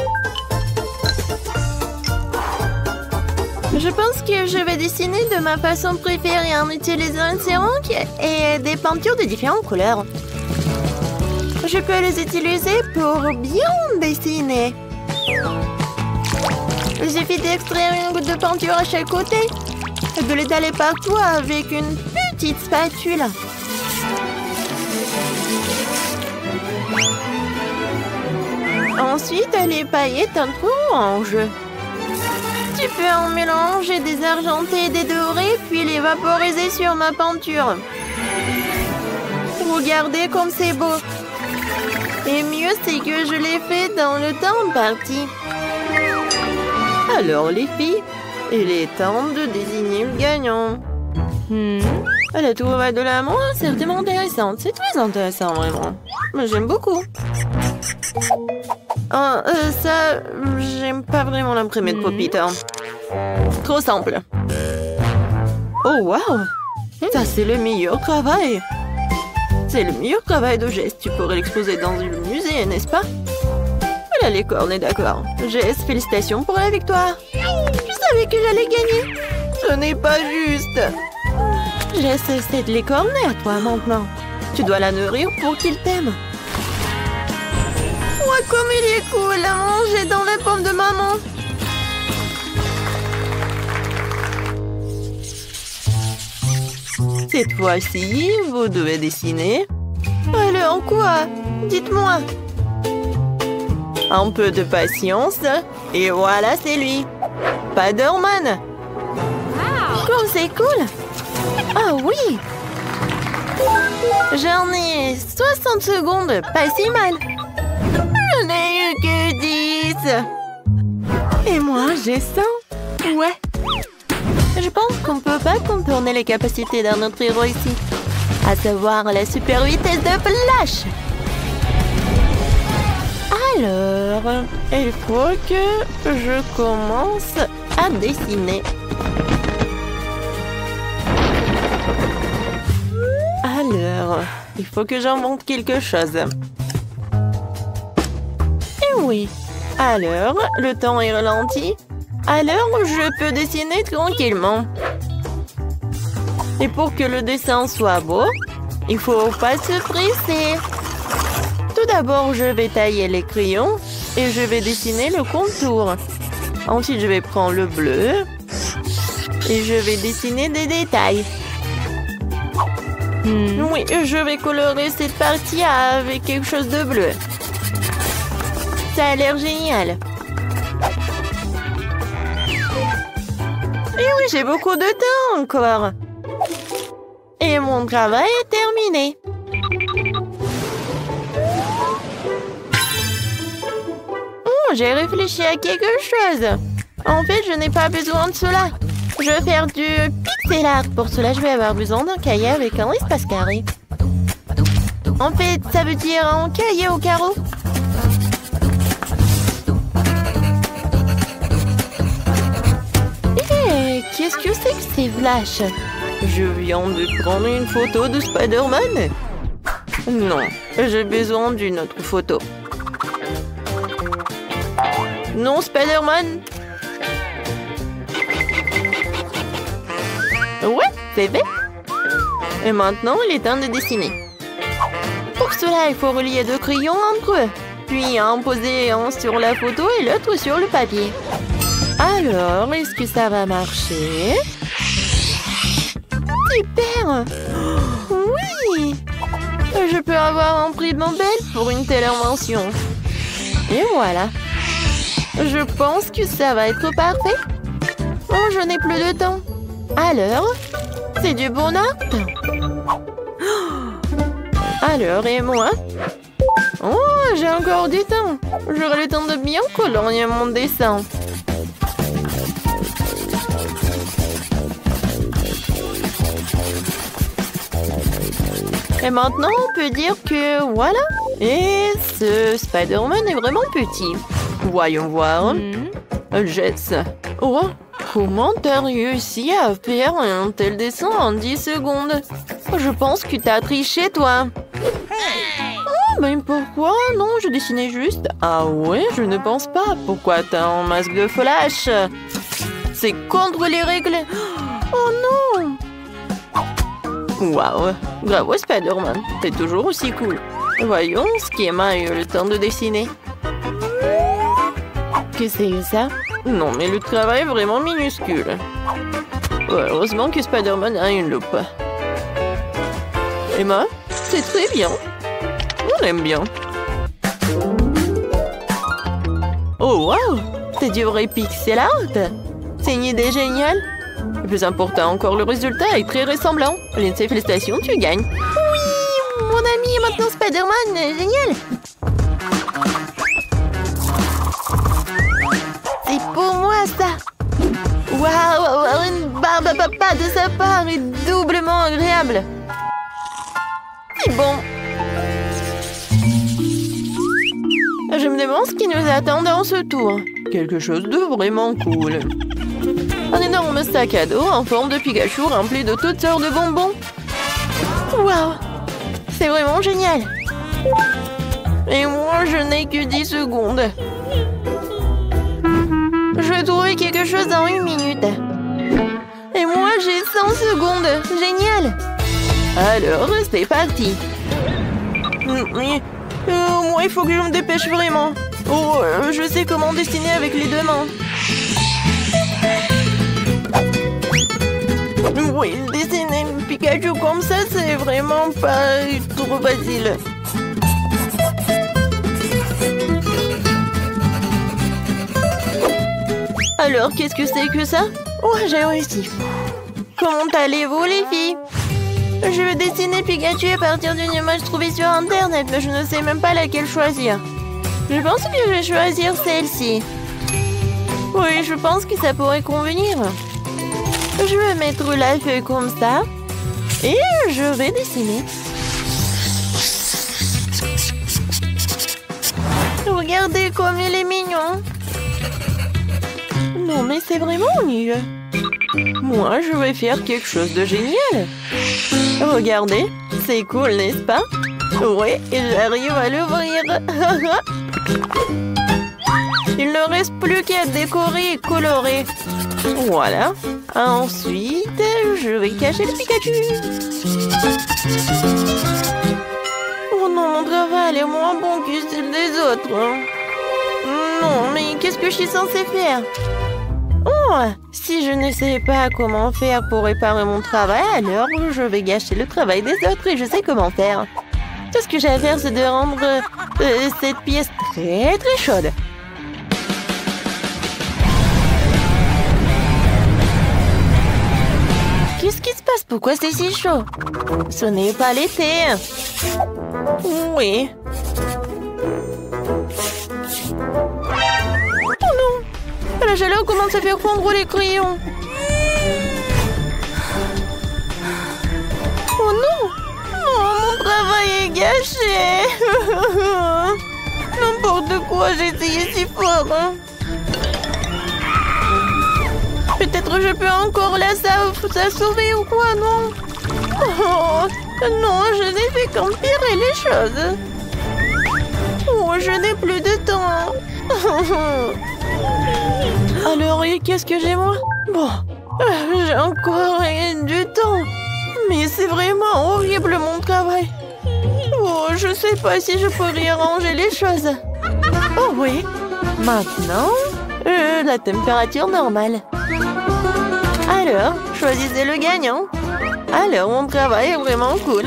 Je pense que je vais dessiner de ma façon préférée en utilisant un céramique et des peintures de différentes couleurs. Je peux les utiliser pour bien dessiner. Il suffit d'extraire une goutte de peinture à chaque côté et de l'étaler partout avec une petite spatule. Ensuite, les paillettes un peu orange. Tu peux en mélanger des argentés et des dorés, puis les vaporiser sur ma peinture. Regardez comme c'est beau. Et mieux, c'est que je l'ai fait dans le temps imparti. Alors, les filles, il est temps de désigner le gagnant. La tour de l'amour est certainement intéressante. C'est très intéressant, vraiment. J'aime beaucoup. Ça, j'aime pas vraiment l'imprimé de Popita. Trop simple. Oh, wow! Ça, c'est le meilleur travail. C'est le meilleur travail de Jess. Tu pourrais l'exposer dans un musée, n'est-ce pas? Voilà, les cornes, d'accord. Jess, félicitations pour la victoire. Je savais que j'allais gagner. Ce n'est pas juste. Jess, c'est de l'écorner à toi maintenant. Tu dois la nourrir pour qu'il t'aime. Ouais, comme il est cool à manger dans la pomme de maman. Cette fois-ci, vous devez dessiner. Alors quoi? Dites-moi. Un peu de patience. Et voilà, c'est lui. Spider-Man. Comme c'est cool. Ah oui. J'en ai 60 secondes. Pas si mal. Je n'ai eu que 10. Et moi, j'ai 100. Ouais. Je pense qu'on peut pas contourner les capacités d'un autre héros ici. À savoir la super vitesse de Flash. Alors, il faut que je commence à dessiner. Alors, il faut que j'invente quelque chose. Et oui. Alors, le temps est ralenti. Alors, je peux dessiner tranquillement. Et pour que le dessin soit beau, il faut pas se presser. Tout d'abord, je vais tailler les crayons et je vais dessiner le contour. Ensuite, je vais prendre le bleu et je vais dessiner des détails. Oui, je vais colorer cette partie avec quelque chose de bleu. Ça a l'air génial. Et oui, j'ai beaucoup de temps encore. Et mon travail est terminé. Oh, j'ai réfléchi à quelque chose. En fait, je n'ai pas besoin de cela. Je vais faire du pixel art. Pour cela, je vais avoir besoin d'un cahier avec un espace carré. En fait, ça veut dire un cahier au carreau. Qu'est-ce que c'est que ces flashs? Je viens de prendre une photo de Spider-Man. Non, j'ai besoin d'une autre photo. Non, Spider-Man. Ouais, c'est fait. Et maintenant, il est temps de dessiner. Pour cela, il faut relier deux crayons entre eux. Puis en poser un sur la photo et l'autre sur le papier. Alors, est-ce que ça va marcher? Super! Oui! Je peux avoir un prix Nobel pour une telle invention. Et voilà. Je pense que ça va être parfait. Oh, je n'ai plus de temps. Alors, c'est du bon art? Alors, et moi? Oh, j'ai encore du temps. J'aurai le temps de bien colorier mon dessin. Et maintenant, on peut dire que voilà. Et ce Spider-Man est vraiment petit. Voyons voir. Jess. Oh, comment t'as réussi à faire un tel dessin en 10 secondes? Je pense que t'as triché, toi. Oh, mais pourquoi? Non, je dessinais juste. Ah ouais, je ne pense pas. Pourquoi t'as un masque de Flash? C'est contre les règles. Oh non! Waouh! Bravo Spider-Man, t'es toujours aussi cool. Voyons ce qui a eu le temps de dessiner. Que c'est ça? Non, mais le travail est vraiment minuscule. Heureusement que Spider-Man a une loupe. Emma, c'est très bien. On aime bien. Oh, wow! C'est du vrai pixel art! C'est une idée géniale! Le plus important encore, le résultat est très ressemblant. Lindsay, félicitations, tu gagnes. Oui, mon ami est maintenant Spider-Man. Génial! C'est pour moi, ça! Waouh! Une barbe à papa de sa part est doublement agréable. C'est bon. Je me demande ce qui nous attend dans ce tour. Quelque chose de vraiment cool. Un énorme sac à dos en forme de Pikachu rempli de toutes sortes de bonbons. Waouh! C'est vraiment génial. Et moi, je n'ai que 10 secondes. Je vais trouver quelque chose en 1 minute. Et moi, j'ai 100 secondes. Génial! Alors, c'est parti. Moi, il faut que je me dépêche vraiment. Oh, je sais comment dessiner avec les 2 mains. Oui, dessiner un Pikachu comme ça, c'est vraiment pas trop facile. Alors, qu'est-ce que c'est que ça? Oh, j'ai réussi. Comment allez-vous, les filles? Je vais dessiner Pikachu à partir d'une image trouvée sur Internet, mais je ne sais même pas laquelle choisir. Je pense que je vais choisir celle-ci. Oui, je pense que ça pourrait convenir. Je vais mettre la feuille comme ça. Et je vais dessiner. Regardez comme il est mignon. Non, mais c'est vraiment nul. Moi, je vais faire quelque chose de génial. Regardez, c'est cool, n'est-ce pas? Oui, j'arrive à l'ouvrir. Il ne reste plus qu'à décorer et colorer. Voilà. Ensuite, je vais cacher le Pikachu. Oh non, mon travail est moins bon que celui des autres. Non, mais qu'est-ce que je suis censée faire? Oh, si je ne sais pas comment faire pour réparer mon travail, alors je vais gâcher le travail des autres et je sais comment faire. Tout ce que j'ai à faire, c'est de rendre cette pièce très très chaude. Qu'est-ce qui se passe? Pourquoi c'est si chaud? Ce n'est pas l'été. Oui. Oh non! La chaleur commence à faire fondre les crayons. Oh non! Oh, mon travail est gâché. N'importe quoi, j'ai essayé si fort. Peut-être je peux encore la sauver ou quoi, non? Oh, non, je n'ai fait qu'empirer les choses. Oh, je n'ai plus de temps. Alors, qu'est-ce que j'ai, moi? Bon, j'ai encore rien du temps. Mais c'est vraiment horrible, mon travail. Oh, je sais pas si je peux réarranger les choses. Oh oui, maintenant, la température normale. Alors, choisissez le gagnant. Alors, mon travail est vraiment cool.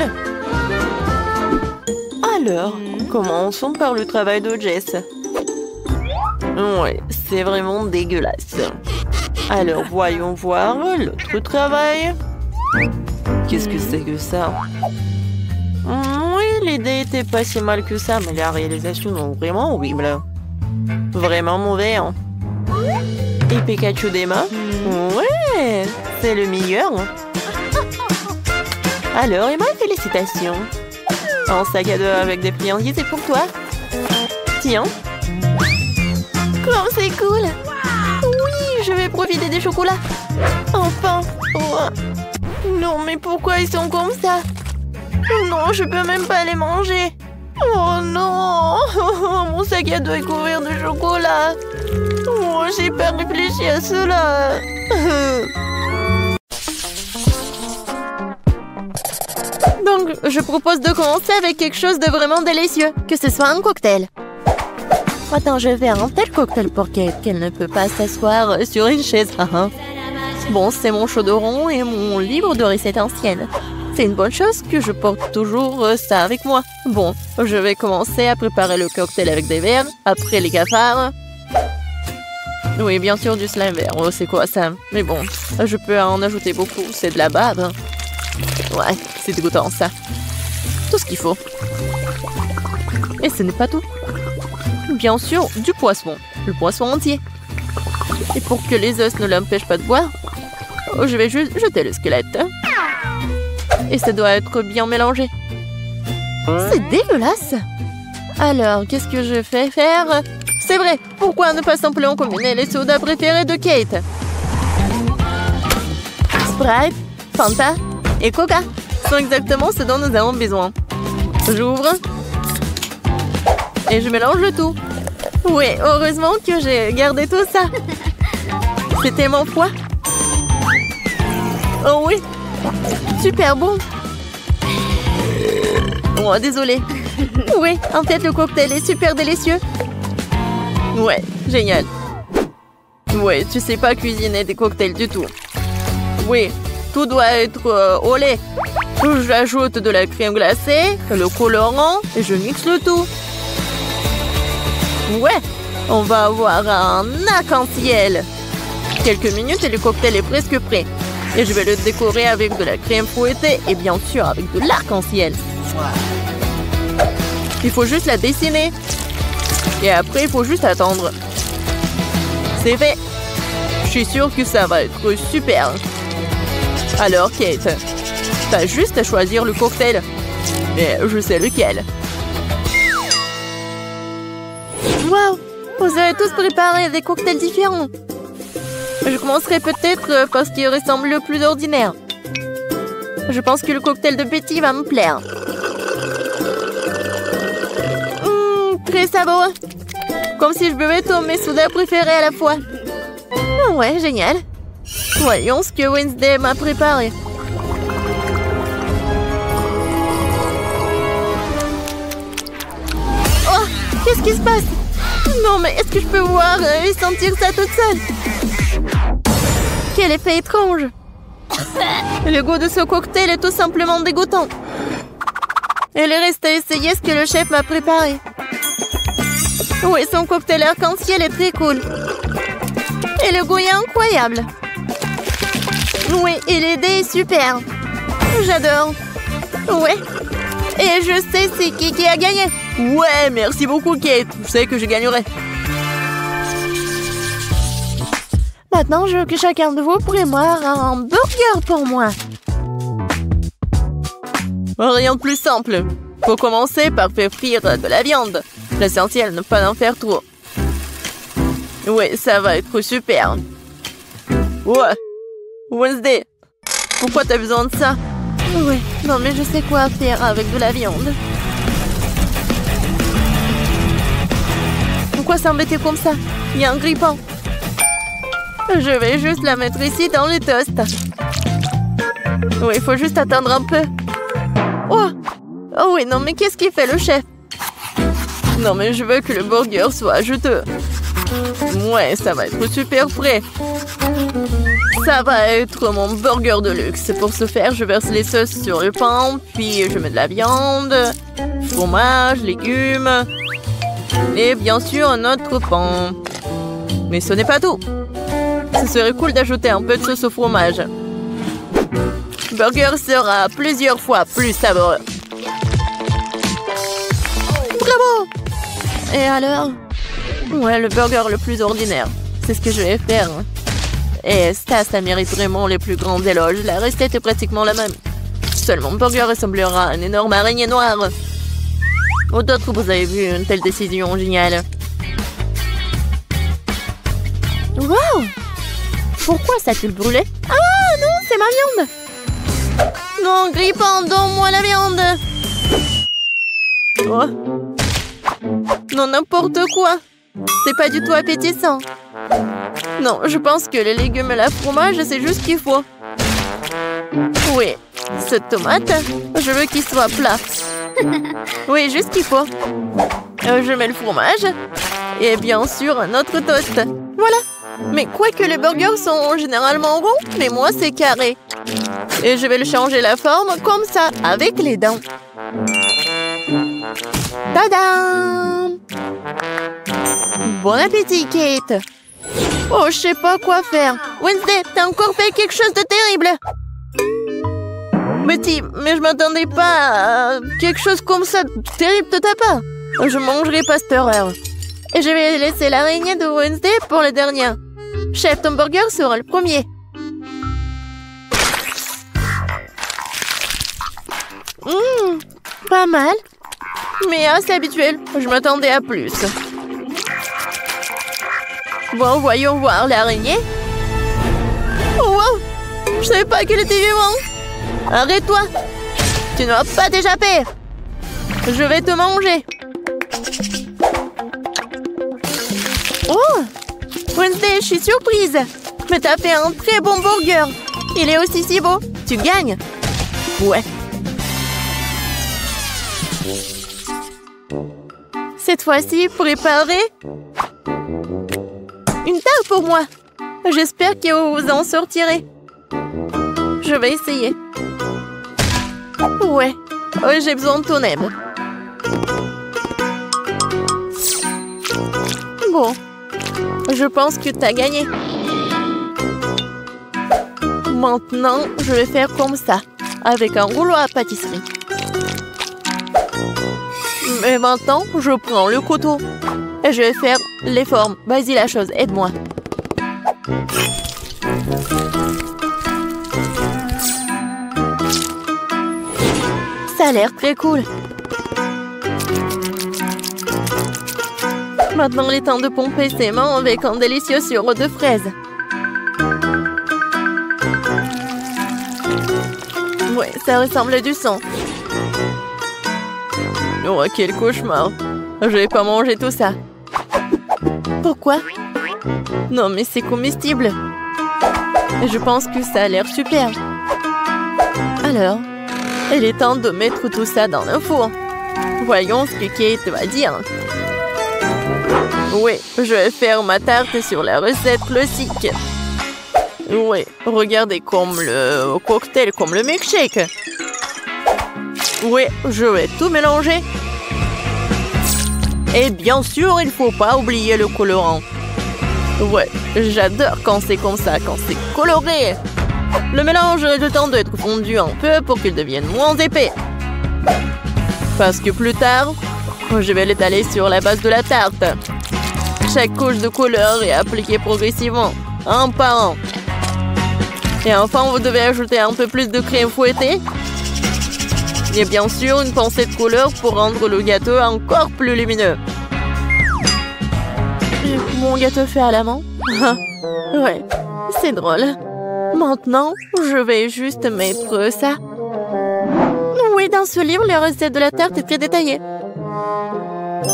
Alors, commençons par le travail de Jess. Ouais, c'est vraiment dégueulasse. Alors, voyons voir l'autre travail. Qu'est-ce que c'est que ça? Oui, l'idée était pas si mal que ça, mais la réalisation est vraiment horrible. Vraiment mauvais, hein? Et Pikachu d'Emma? Ouais, c'est le meilleur. Alors, Emma, félicitations. Un sac à dos avec des friandises, c'est pour toi. Tiens. Comme c'est cool. Oui, je vais profiter des chocolats. Enfin. Oh. Non, mais pourquoi ils sont comme ça? Non, je peux même pas les manger. Oh non. Mon sac à dos est couvert de chocolat. Oh, j'ai pas réfléchi à cela. Donc, je propose de commencer avec quelque chose de vraiment délicieux. Que ce soit un cocktail. Attends, je vais faire un tel cocktail pour Kate qu'elle ne peut pas s'asseoir sur une chaise. Bon, c'est mon chaudron et mon livre de recettes anciennes. C'est une bonne chose que je porte toujours ça avec moi. Bon, je vais commencer à préparer le cocktail avec des verres, après les cafards. Oui, bien sûr, du slime vert. Oh, c'est quoi ça? Mais bon, je peux en ajouter beaucoup. C'est de la bave. Ouais, c'est dégoûtant ça. Tout ce qu'il faut. Et ce n'est pas tout. Bien sûr, du poisson. Le poisson entier. Et pour que les os ne l'empêchent pas de boire, je vais juste jeter le squelette. Et ça doit être bien mélangé. C'est dégueulasse. Alors, qu'est-ce que je fais faire? C'est vrai, pourquoi ne pas simplement combiner les sodas préférés de Kate? Sprite, Fanta et Coca sont exactement ce dont nous avons besoin. J'ouvre. Et je mélange le tout. Oui, heureusement que j'ai gardé tout ça. C'est tellement froid. Oh oui. Super bon. Oh, désolé. Oui, en fait, le cocktail est super délicieux. Ouais, génial. Ouais, tu sais pas cuisiner des cocktails du tout. Oui, tout doit être au lait. J'ajoute de la crème glacée, le colorant et je mixe le tout. Ouais, on va avoir un arc-en-ciel. Quelques minutes et le cocktail est presque prêt. Et je vais le décorer avec de la crème fouettée et bien sûr avec de l'arc-en-ciel. Il faut juste la dessiner. Et après, il faut juste attendre. C'est fait. Je suis sûre que ça va être super. Alors, Kate, t'as juste à choisir le cocktail. Et je sais lequel. Waouh! Vous avez tous préparé des cocktails différents. Je commencerai peut-être par ce qui ressemble le plus ordinaire. Je pense que le cocktail de Betty va me plaire. Très savoureux. Comme si je buvais tous mes sodas préférés à la fois. Ouais, génial. Voyons ce que Wednesday m'a préparé. Oh, qu'est-ce qui se passe? Non, mais est-ce que je peux voir et sentir ça toute seule? Quel effet étrange. Le goût de ce cocktail est tout simplement dégoûtant. Il reste à essayer ce que le chef m'a préparé. Oui, son cocktail arc-en-ciel est très cool. Et le goût est incroyable. Oui, et l'idée est super. J'adore. Ouais. Et je sais c'est qui a gagné. Ouais, merci beaucoup, Kate. Je sais que je gagnerai. Maintenant, je veux que chacun de vous prépare un burger pour moi. Rien de plus simple. Faut commencer par faire frire de la viande. L'essentiel, ne pas en faire trop. Oui, ça va être super. Ouais. Wednesday, pourquoi t'as besoin de ça? Oui, non mais je sais quoi faire avec de la viande. Pourquoi s'embêter comme ça? Il y a un grille-pain. Je vais juste la mettre ici dans le toast. Oui, il faut juste attendre un peu. Oh! Oh oui, non mais qu'est-ce qu'il fait le chef? Non mais je veux que le burger soit juteux. Ouais, ça va être super frais. Ça va être mon burger de luxe. Pour ce faire, je verse les sauces sur le pain, puis je mets de la viande, fromage, légumes et bien sûr un autre pain. Mais ce n'est pas tout. Ce serait cool d'ajouter un peu de sauce au fromage. Le burger sera plusieurs fois plus savoureux. Bravo! Et alors? Ouais, le burger le plus ordinaire. C'est ce que je vais faire. Et ça mérite vraiment les plus grands éloges. La recette est pratiquement la même. Seul mon burger ressemblera à une énorme araignée noire. Ou d'autres, vous avez vu une telle décision géniale. Wow! Pourquoi ça a-t-il brûlé? Ah non, c'est ma viande! Non, grille-pain, donne-moi la viande! Oh! Non, n'importe quoi! C'est pas du tout appétissant. Non, je pense que les légumes et la fromage, c'est juste ce qu'il faut. Oui, cette tomate, je veux qu'il soit plat. Oui, juste ce qu'il faut. Je mets le fromage Et bien sûr, un autre toast. Voilà. Mais quoique les burgers sont généralement ronds, mais moi c'est carré. Et je vais le changer la forme comme ça, avec les dents. Tadam! Bon appétit, Kate. Oh, je sais pas quoi faire. Wednesday, t'as encore fait quelque chose de terrible. Betty, mais je m'attendais pas à quelque chose comme ça terrible de ta part. Je mangerai pas cette horreur. Et je vais laisser l'araignée de Wednesday pour le dernier. Chef, ton burger sera le premier. Pas mal. Mais assez habituel. Je m'attendais à plus. Bon, voyons voir l'araignée. Oh, wow! Je savais pas qu'elle était vivante. Arrête-toi. Tu n'auras pas d'échapper. Je vais te manger. Oh! Wednesday, je suis surprise. Mais t'as fait un très bon burger. Il est aussi si beau. Tu gagnes. Ouais. Cette fois-ci, préparez une tarte pour moi. J'espère que vous en sortirez. Je vais essayer. Ouais. Oh, j'ai besoin de ton aide. Bon. Je pense que t'as gagné. Maintenant, je vais faire comme ça, avec un rouleau à pâtisserie. Mais maintenant, je prends le couteau et je vais faire les formes. Vas-y la chose, aide-moi. Ça a l'air très cool. Maintenant, il est temps de pomper ses mains avec un délicieux sirop de fraises. Ouais, ça ressemble à du sang. Oh, quel cauchemar. Je vais pas manger tout ça. Pourquoi? Non, mais c'est comestible. Et je pense que ça a l'air super. Alors, il est temps de mettre tout ça dans le four. Voyons ce que Kate va dire. Oui, je vais faire ma tarte sur la recette classique. Oui, regardez comme le cocktail, comme le milkshake. Oui, je vais tout mélanger. Et bien sûr, il ne faut pas oublier le colorant. Ouais, j'adore quand c'est comme ça, quand c'est coloré. Le mélange a le temps d'être fondu un peu pour qu'il devienne moins épais. Parce que plus tard, je vais l'étaler sur la base de la tarte. Chaque couche de couleur est appliquée progressivement, un par un. Et enfin, vous devez ajouter un peu plus de crème fouettée. Et bien sûr, une pincée de couleur pour rendre le gâteau encore plus lumineux. Mon gâteau fait à la main. Ouais, c'est drôle. Maintenant, je vais juste mettre ça. Oui, dans ce livre, la recette de la tarte est très détaillée.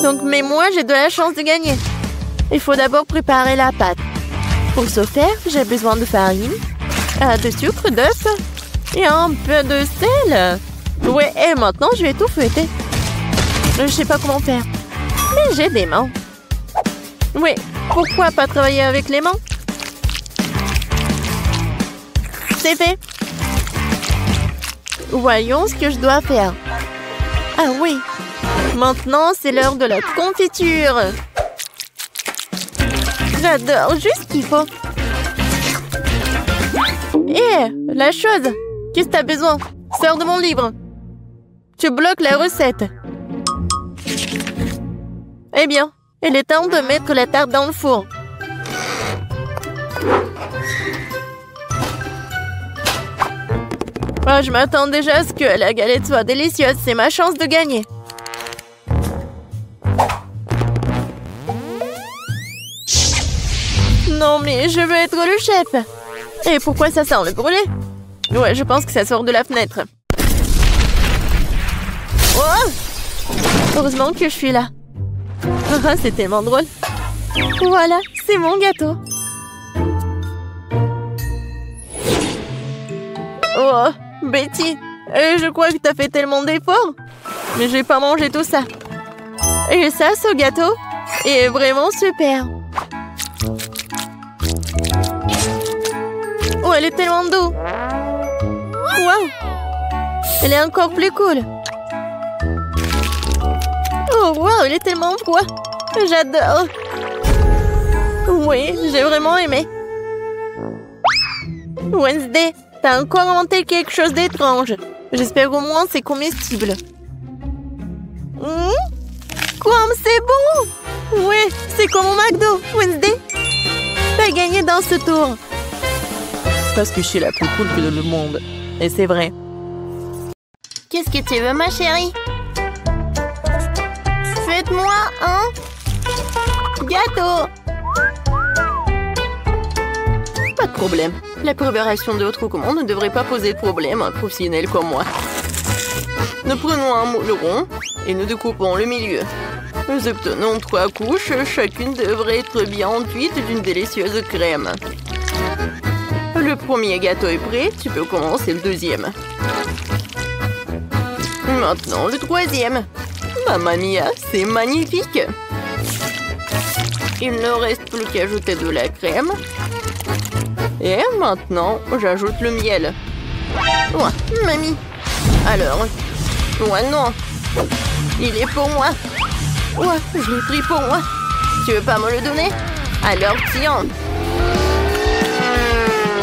Donc, mais moi, j'ai de la chance de gagner. Il faut d'abord préparer la pâte. Pour ce faire, j'ai besoin de farine, de sucre, d'œufs et un peu de sel. Ouais, et maintenant, je vais tout fouetter. Je sais pas comment faire. Mais j'ai des mains. Oui, pourquoi pas travailler avec les mains? C'est fait. Voyons ce que je dois faire. Ah oui. Maintenant, c'est l'heure de la confiture. J'adore, juste ce qu'il faut. Hé, la chose. Qu'est-ce que t'as besoin? Sors de mon livre. Tu bloques la recette. Eh bien, il est temps de mettre la tarte dans le four. Oh, je m'attends déjà à ce que la galette soit délicieuse. C'est ma chance de gagner. Non, mais je veux être le chef. Et pourquoi ça sent le brûlé? Ouais, je pense que ça sort de la fenêtre. Oh! Heureusement que je suis là. C'est tellement drôle. Voilà, c'est mon gâteau. Oh, Betty, je crois que t'as fait tellement d'efforts. Mais j'ai pas mangé tout ça. Et ça, ce gâteau, est vraiment super. Oh, elle est tellement douce. Wow. Elle est encore plus cool. Oh, wow, elle est tellement froid. J'adore. Oui, j'ai vraiment aimé. Wednesday, t'as encore inventé quelque chose d'étrange. J'espère au moins c'est comestible. Comme c'est bon! Oui, c'est comme au McDo, Wednesday. T'as gagné dans ce tour. Parce que je suis la plus cool que le monde. Et c'est vrai. Qu'est-ce que tu veux, ma chérie? Faites-moi un gâteau. Pas de problème. La préparation de votre commande ne devrait pas poser de problème à un professionnel comme moi. Nous prenons un moule rond et nous découpons le milieu. Nous obtenons 3 couches, chacune devrait être bien enduite d'une délicieuse crème. Le premier gâteau est prêt, tu peux commencer le deuxième. Maintenant le troisième. Mamma mia, c'est magnifique! Il ne reste plus qu'à ajouter de la crème. Et maintenant, j'ajoute le miel. Oh, mamie! Alors, non! Il est pour moi! Ouais, je l'ai pris pour moi! Tu veux pas me le donner? Alors tiens!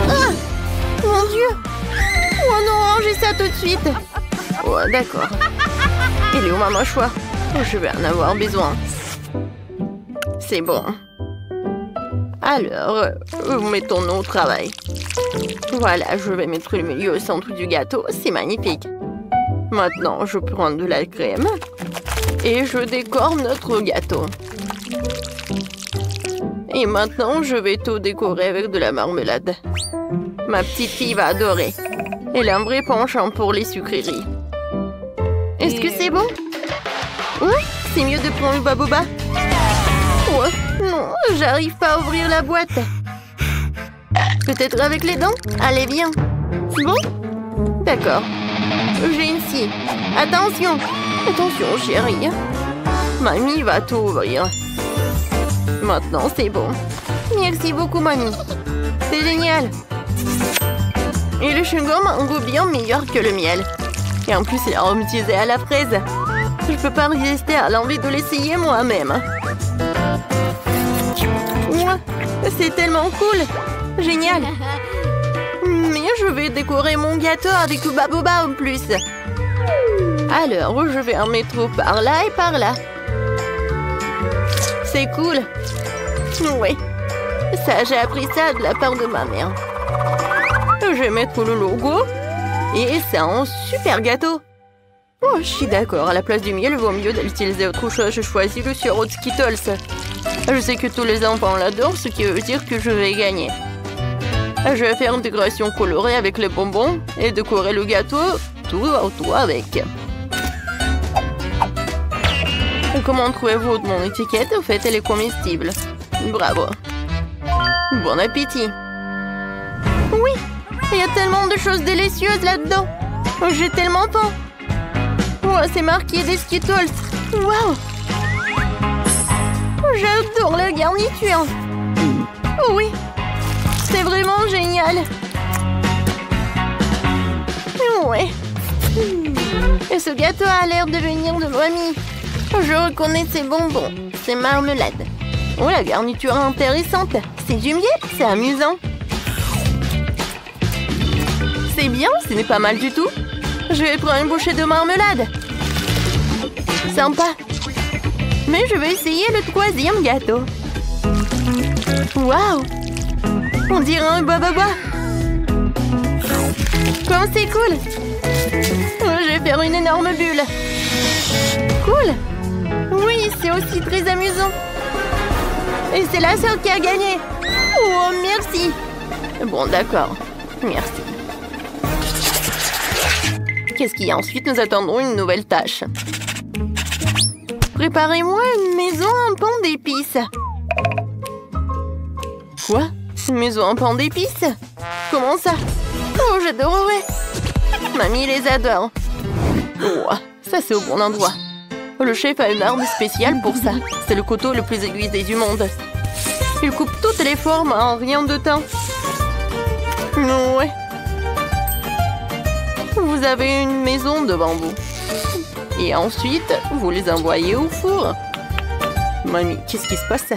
Ah! Mon Dieu! Oh non, rangez ça tout de suite! Oh, d'accord. Il est où ma mâchoire? Je vais en avoir besoin. C'est bon. Alors, mettons-nous au travail. Voilà, je vais mettre le milieu au centre du gâteau. C'est magnifique. Maintenant, je prends de la crème et je décore notre gâteau. Et maintenant, je vais tout décorer avec de la marmelade. Ma petite fille va adorer. Elle a un vrai penchant pour les sucreries. Est-ce que c'est bon? Oui, c'est mieux de prendre le baboba. Oh, non, j'arrive pas à ouvrir la boîte. Peut-être avec les dents? Allez, viens. C'est bon? D'accord. J'ai une scie. Attention. Attention, chérie. Mamie va tout ouvrir. Maintenant, c'est bon. Merci beaucoup, mamie. C'est génial. Et le chewing-gum a un goût bien meilleur que le miel. Et en plus, il est aromatisé à la fraise. Je peux pas résister à l'envie de l'essayer moi-même. C'est tellement cool. Génial. Mais je vais décorer mon gâteau avec le baboba en plus. Alors, je vais en mettre par là et par là. C'est cool. Oui. Ça, j'ai appris ça de la part de ma mère. Je vais mettre le logo. Et c'est un super gâteau. Oh, je suis d'accord. À la place du miel, il vaut mieux d'utiliser autre chose. Je choisis le sirop de Skittles. Je sais que tous les enfants l'adorent, ce qui veut dire que je vais gagner. Je vais faire une décoration colorée avec les bonbons et décorer le gâteau tout autour avec. Comment trouvez-vous mon étiquette? En fait, elle est comestible. Bravo. Bon appétit. Oui, il y a tellement de choses délicieuses là-dedans. J'ai tellement faim. Oh, c'est marqué des Skittles. Waouh! J'adore la garniture. Oh oui, c'est vraiment génial. Ouais. Et ce gâteau a l'air de venir de mamie. Je reconnais ces bonbons. C'est marmelade. Oh, la garniture est intéressante. C'est du miel, c'est amusant. C'est bien, ce n'est pas mal du tout. Je vais prendre une bouchée de marmelade. Sympa. Mais je vais essayer le troisième gâteau. Waouh! On dirait un bababa. Comme c'est cool! Je vais faire une énorme bulle. Cool! Oui, c'est aussi très amusant. Et c'est la seule qui a gagné. Oh, merci! Bon, d'accord. Merci. Qu'est-ce qu'il y a ensuite? Nous attendons une nouvelle tâche. Préparez-moi une maison en pain d'épices. Quoi? Une maison en pain d'épices? Comment ça? Oh, j'adorerais. Mamie les adore. Oh, ça c'est au bon endroit. Le chef a une arme spéciale pour ça. C'est le couteau le plus aiguisé du monde. Il coupe toutes les formes en rien de temps. Ouais. Vous avez une maison devant vous. Et ensuite, vous les envoyez au four. Mamie, qu'est-ce qui se passe?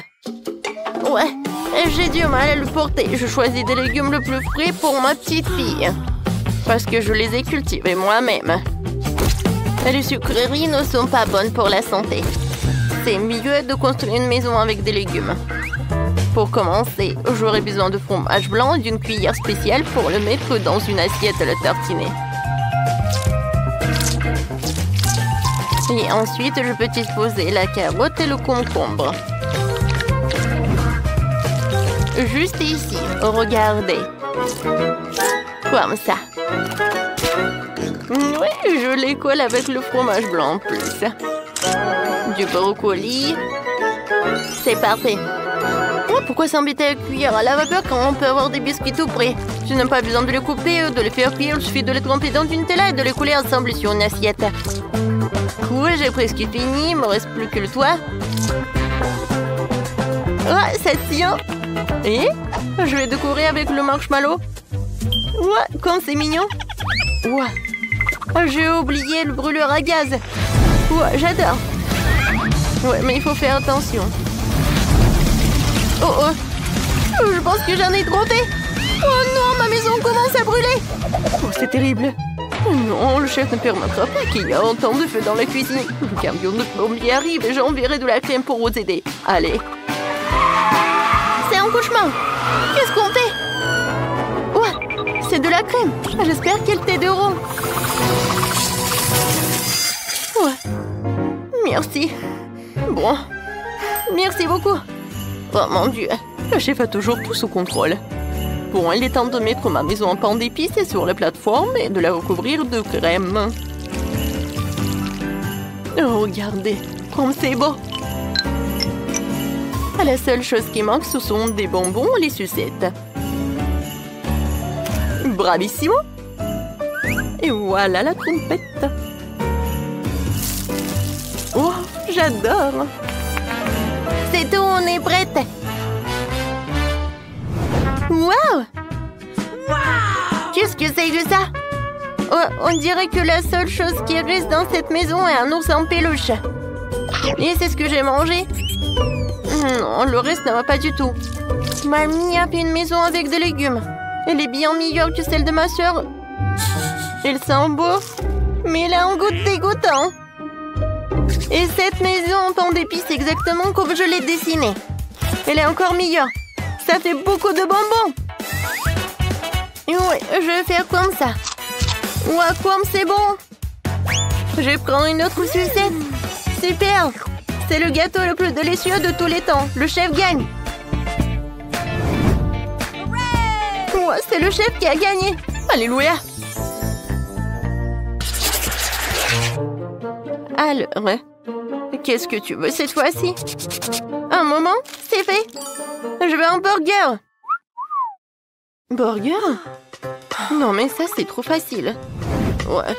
Ouais, j'ai du mal à le porter. Je choisis des légumes le plus frais pour ma petite fille. Parce que je les ai cultivés moi-même. Les sucreries ne sont pas bonnes pour la santé. C'est mieux de construire une maison avec des légumes. Pour commencer, j'aurai besoin de fromage blanc et d'une cuillère spéciale pour le mettre dans une assiette à le tartiner. Et ensuite, je peux disposer la carotte et le concombre. Juste ici, regardez. Comme ça. Oui, je les colle avec le fromage blanc en plus. Du brocoli. C'est parfait. Oh, pourquoi s'embêter à cuire à la vapeur quand on peut avoir des biscuits tout prêts? Je n'ai pas besoin de les couper, de les faire cuire. Il suffit de les tremper dans une Nutella et de les coller ensemble sur une assiette. Cool, j'ai presque fini. Il me reste plus que le toit. Ouais, ça tient. Et je vais décorer avec le marshmallow. Ouais, comme c'est mignon. Ouais. J'ai oublié le brûleur à gaz. Ouais, j'adore. Ouais, mais il faut faire attention. Oh oh. Je pense que j'en ai trop fait. Oh non, ma maison commence à brûler. Oh, c'est terrible. Non, le chef ne permettra pas qu'il y ait autant de feu dans la cuisine. Le camion de plombier arrive et j'enverrai de la crème pour vous aider. Allez. C'est un cauchemar. Qu'est-ce qu'on fait? Ouais, c'est de la crème. J'espère qu'elle t'aideront. Ouais. Merci. Bon. Merci beaucoup. Oh mon Dieu. Le chef a toujours tout sous contrôle. Bon, il est temps de mettre ma maison en pain d'épices sur la plateforme et de la recouvrir de crème. Regardez, comme c'est beau. La seule chose qui manque, ce sont des bonbons et les sucettes. Bravissimo! Et voilà la trompette. Oh, j'adore! C'est tout, on est prête! Wow! Qu'est-ce que c'est que ça? Oh, on dirait que la seule chose qui reste dans cette maison est un ours en peluche. Et c'est ce que j'ai mangé? Non, le reste ne va pas du tout. Mamie a fait une maison avec des légumes. Elle est bien meilleure que celle de ma soeur. Elle sent beau, mais elle a un goût dégoûtant. Et cette maison en pain d'épices exactement comme je l'ai dessinée. Elle est encore meilleure. Ça fait beaucoup de bonbons. Oui, je vais faire comme ça. Ouah, comme c'est bon. Je vais prendre une autre sucette. Super. C'est le gâteau le plus délicieux de tous les temps. Le chef gagne. Ouah, c'est le chef qui a gagné. Alléluia. Alors, qu'est-ce que tu veux cette fois-ci? Un moment, c'est fait. Je veux un burger. Burger? Non, mais ça, c'est trop facile. Ouais,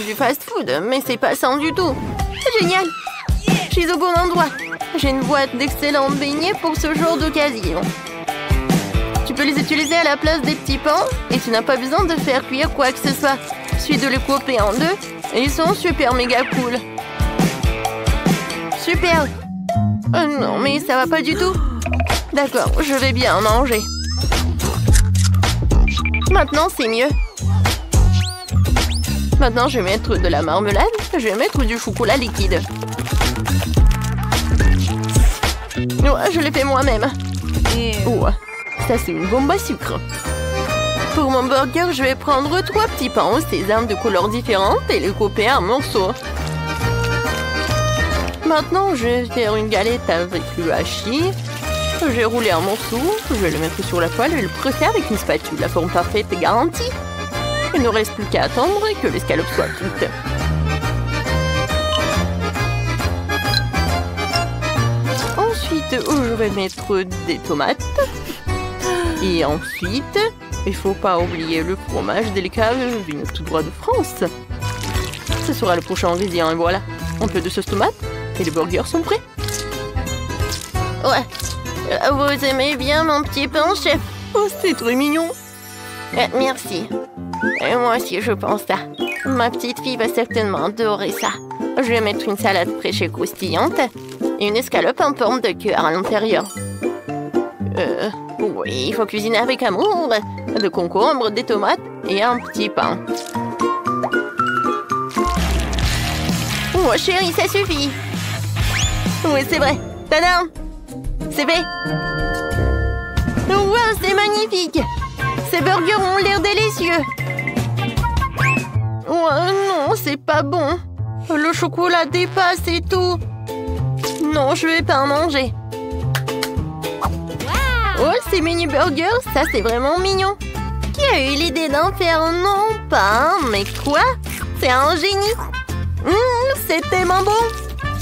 du fast-food, mais c'est pas sain du tout. Génial. Je suis au bon endroit. J'ai une boîte d'excellents beignets pour ce genre d'occasion. Tu peux les utiliser à la place des petits pains et tu n'as pas besoin de faire cuire quoi que ce soit. Il suffit de les couper en deux et ils sont super méga cool. Super. Non, mais ça va pas du tout. D'accord, je vais bien manger. Maintenant, c'est mieux. Maintenant, je vais mettre de la marmelade. Je vais mettre du chocolat liquide. Ouais, je l'ai fait moi-même. Ouais, ça, c'est une bombe à sucre. Pour mon burger, je vais prendre 3 petits pains au sésame de couleurs différentes et les couper en morceaux. Maintenant, je vais faire une galette avec le hachis. Je vais rouler un morceau, je vais le mettre sur la poêle et le presser avec une spatule. La forme parfaite est garantie. Il ne reste plus qu'à attendre que l'escalope soit cuite. Ensuite, je vais mettre des tomates. Et ensuite, il ne faut pas oublier le fromage délicat venu tout droit de France. Ce sera le prochain ingrédient et voilà. Un peu de sauce tomate et les burgers sont prêts. Ouais. Vous aimez bien mon petit pain, chef? Oh, c'est très mignon. Merci. Et moi aussi, je pense ça. Ma petite fille va certainement adorer ça. Je vais mettre une salade fraîche et croustillante et une escalope en forme de cœur à l'intérieur. Oui, il faut cuisiner avec amour. De concombre, des tomates et un petit pain. Oh chérie, ça suffit. Oui, c'est vrai. Tadam! C'est fait. Wow, c'est magnifique. Ces burgers ont l'air délicieux. Oh non, c'est pas bon. Le chocolat dépasse et tout. Non, je vais pas en manger. Oh, ces mini burgers, ça c'est vraiment mignon. Qui a eu l'idée d'en faire non pas un, mais quoi? C'est un génie. C'est tellement bon.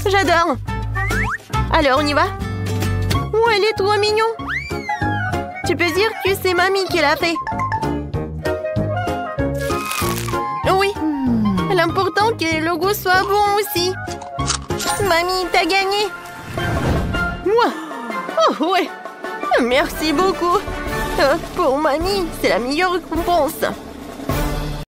J'adore. Alors, on y va? Oh, elle est trop mignon. Tu peux dire que c'est mamie qui l'a fait. Oui. L'important que le goût soit bon aussi. Mamie, t'as gagné. Oh, ouais. Merci beaucoup. Pour mamie, c'est la meilleure récompense.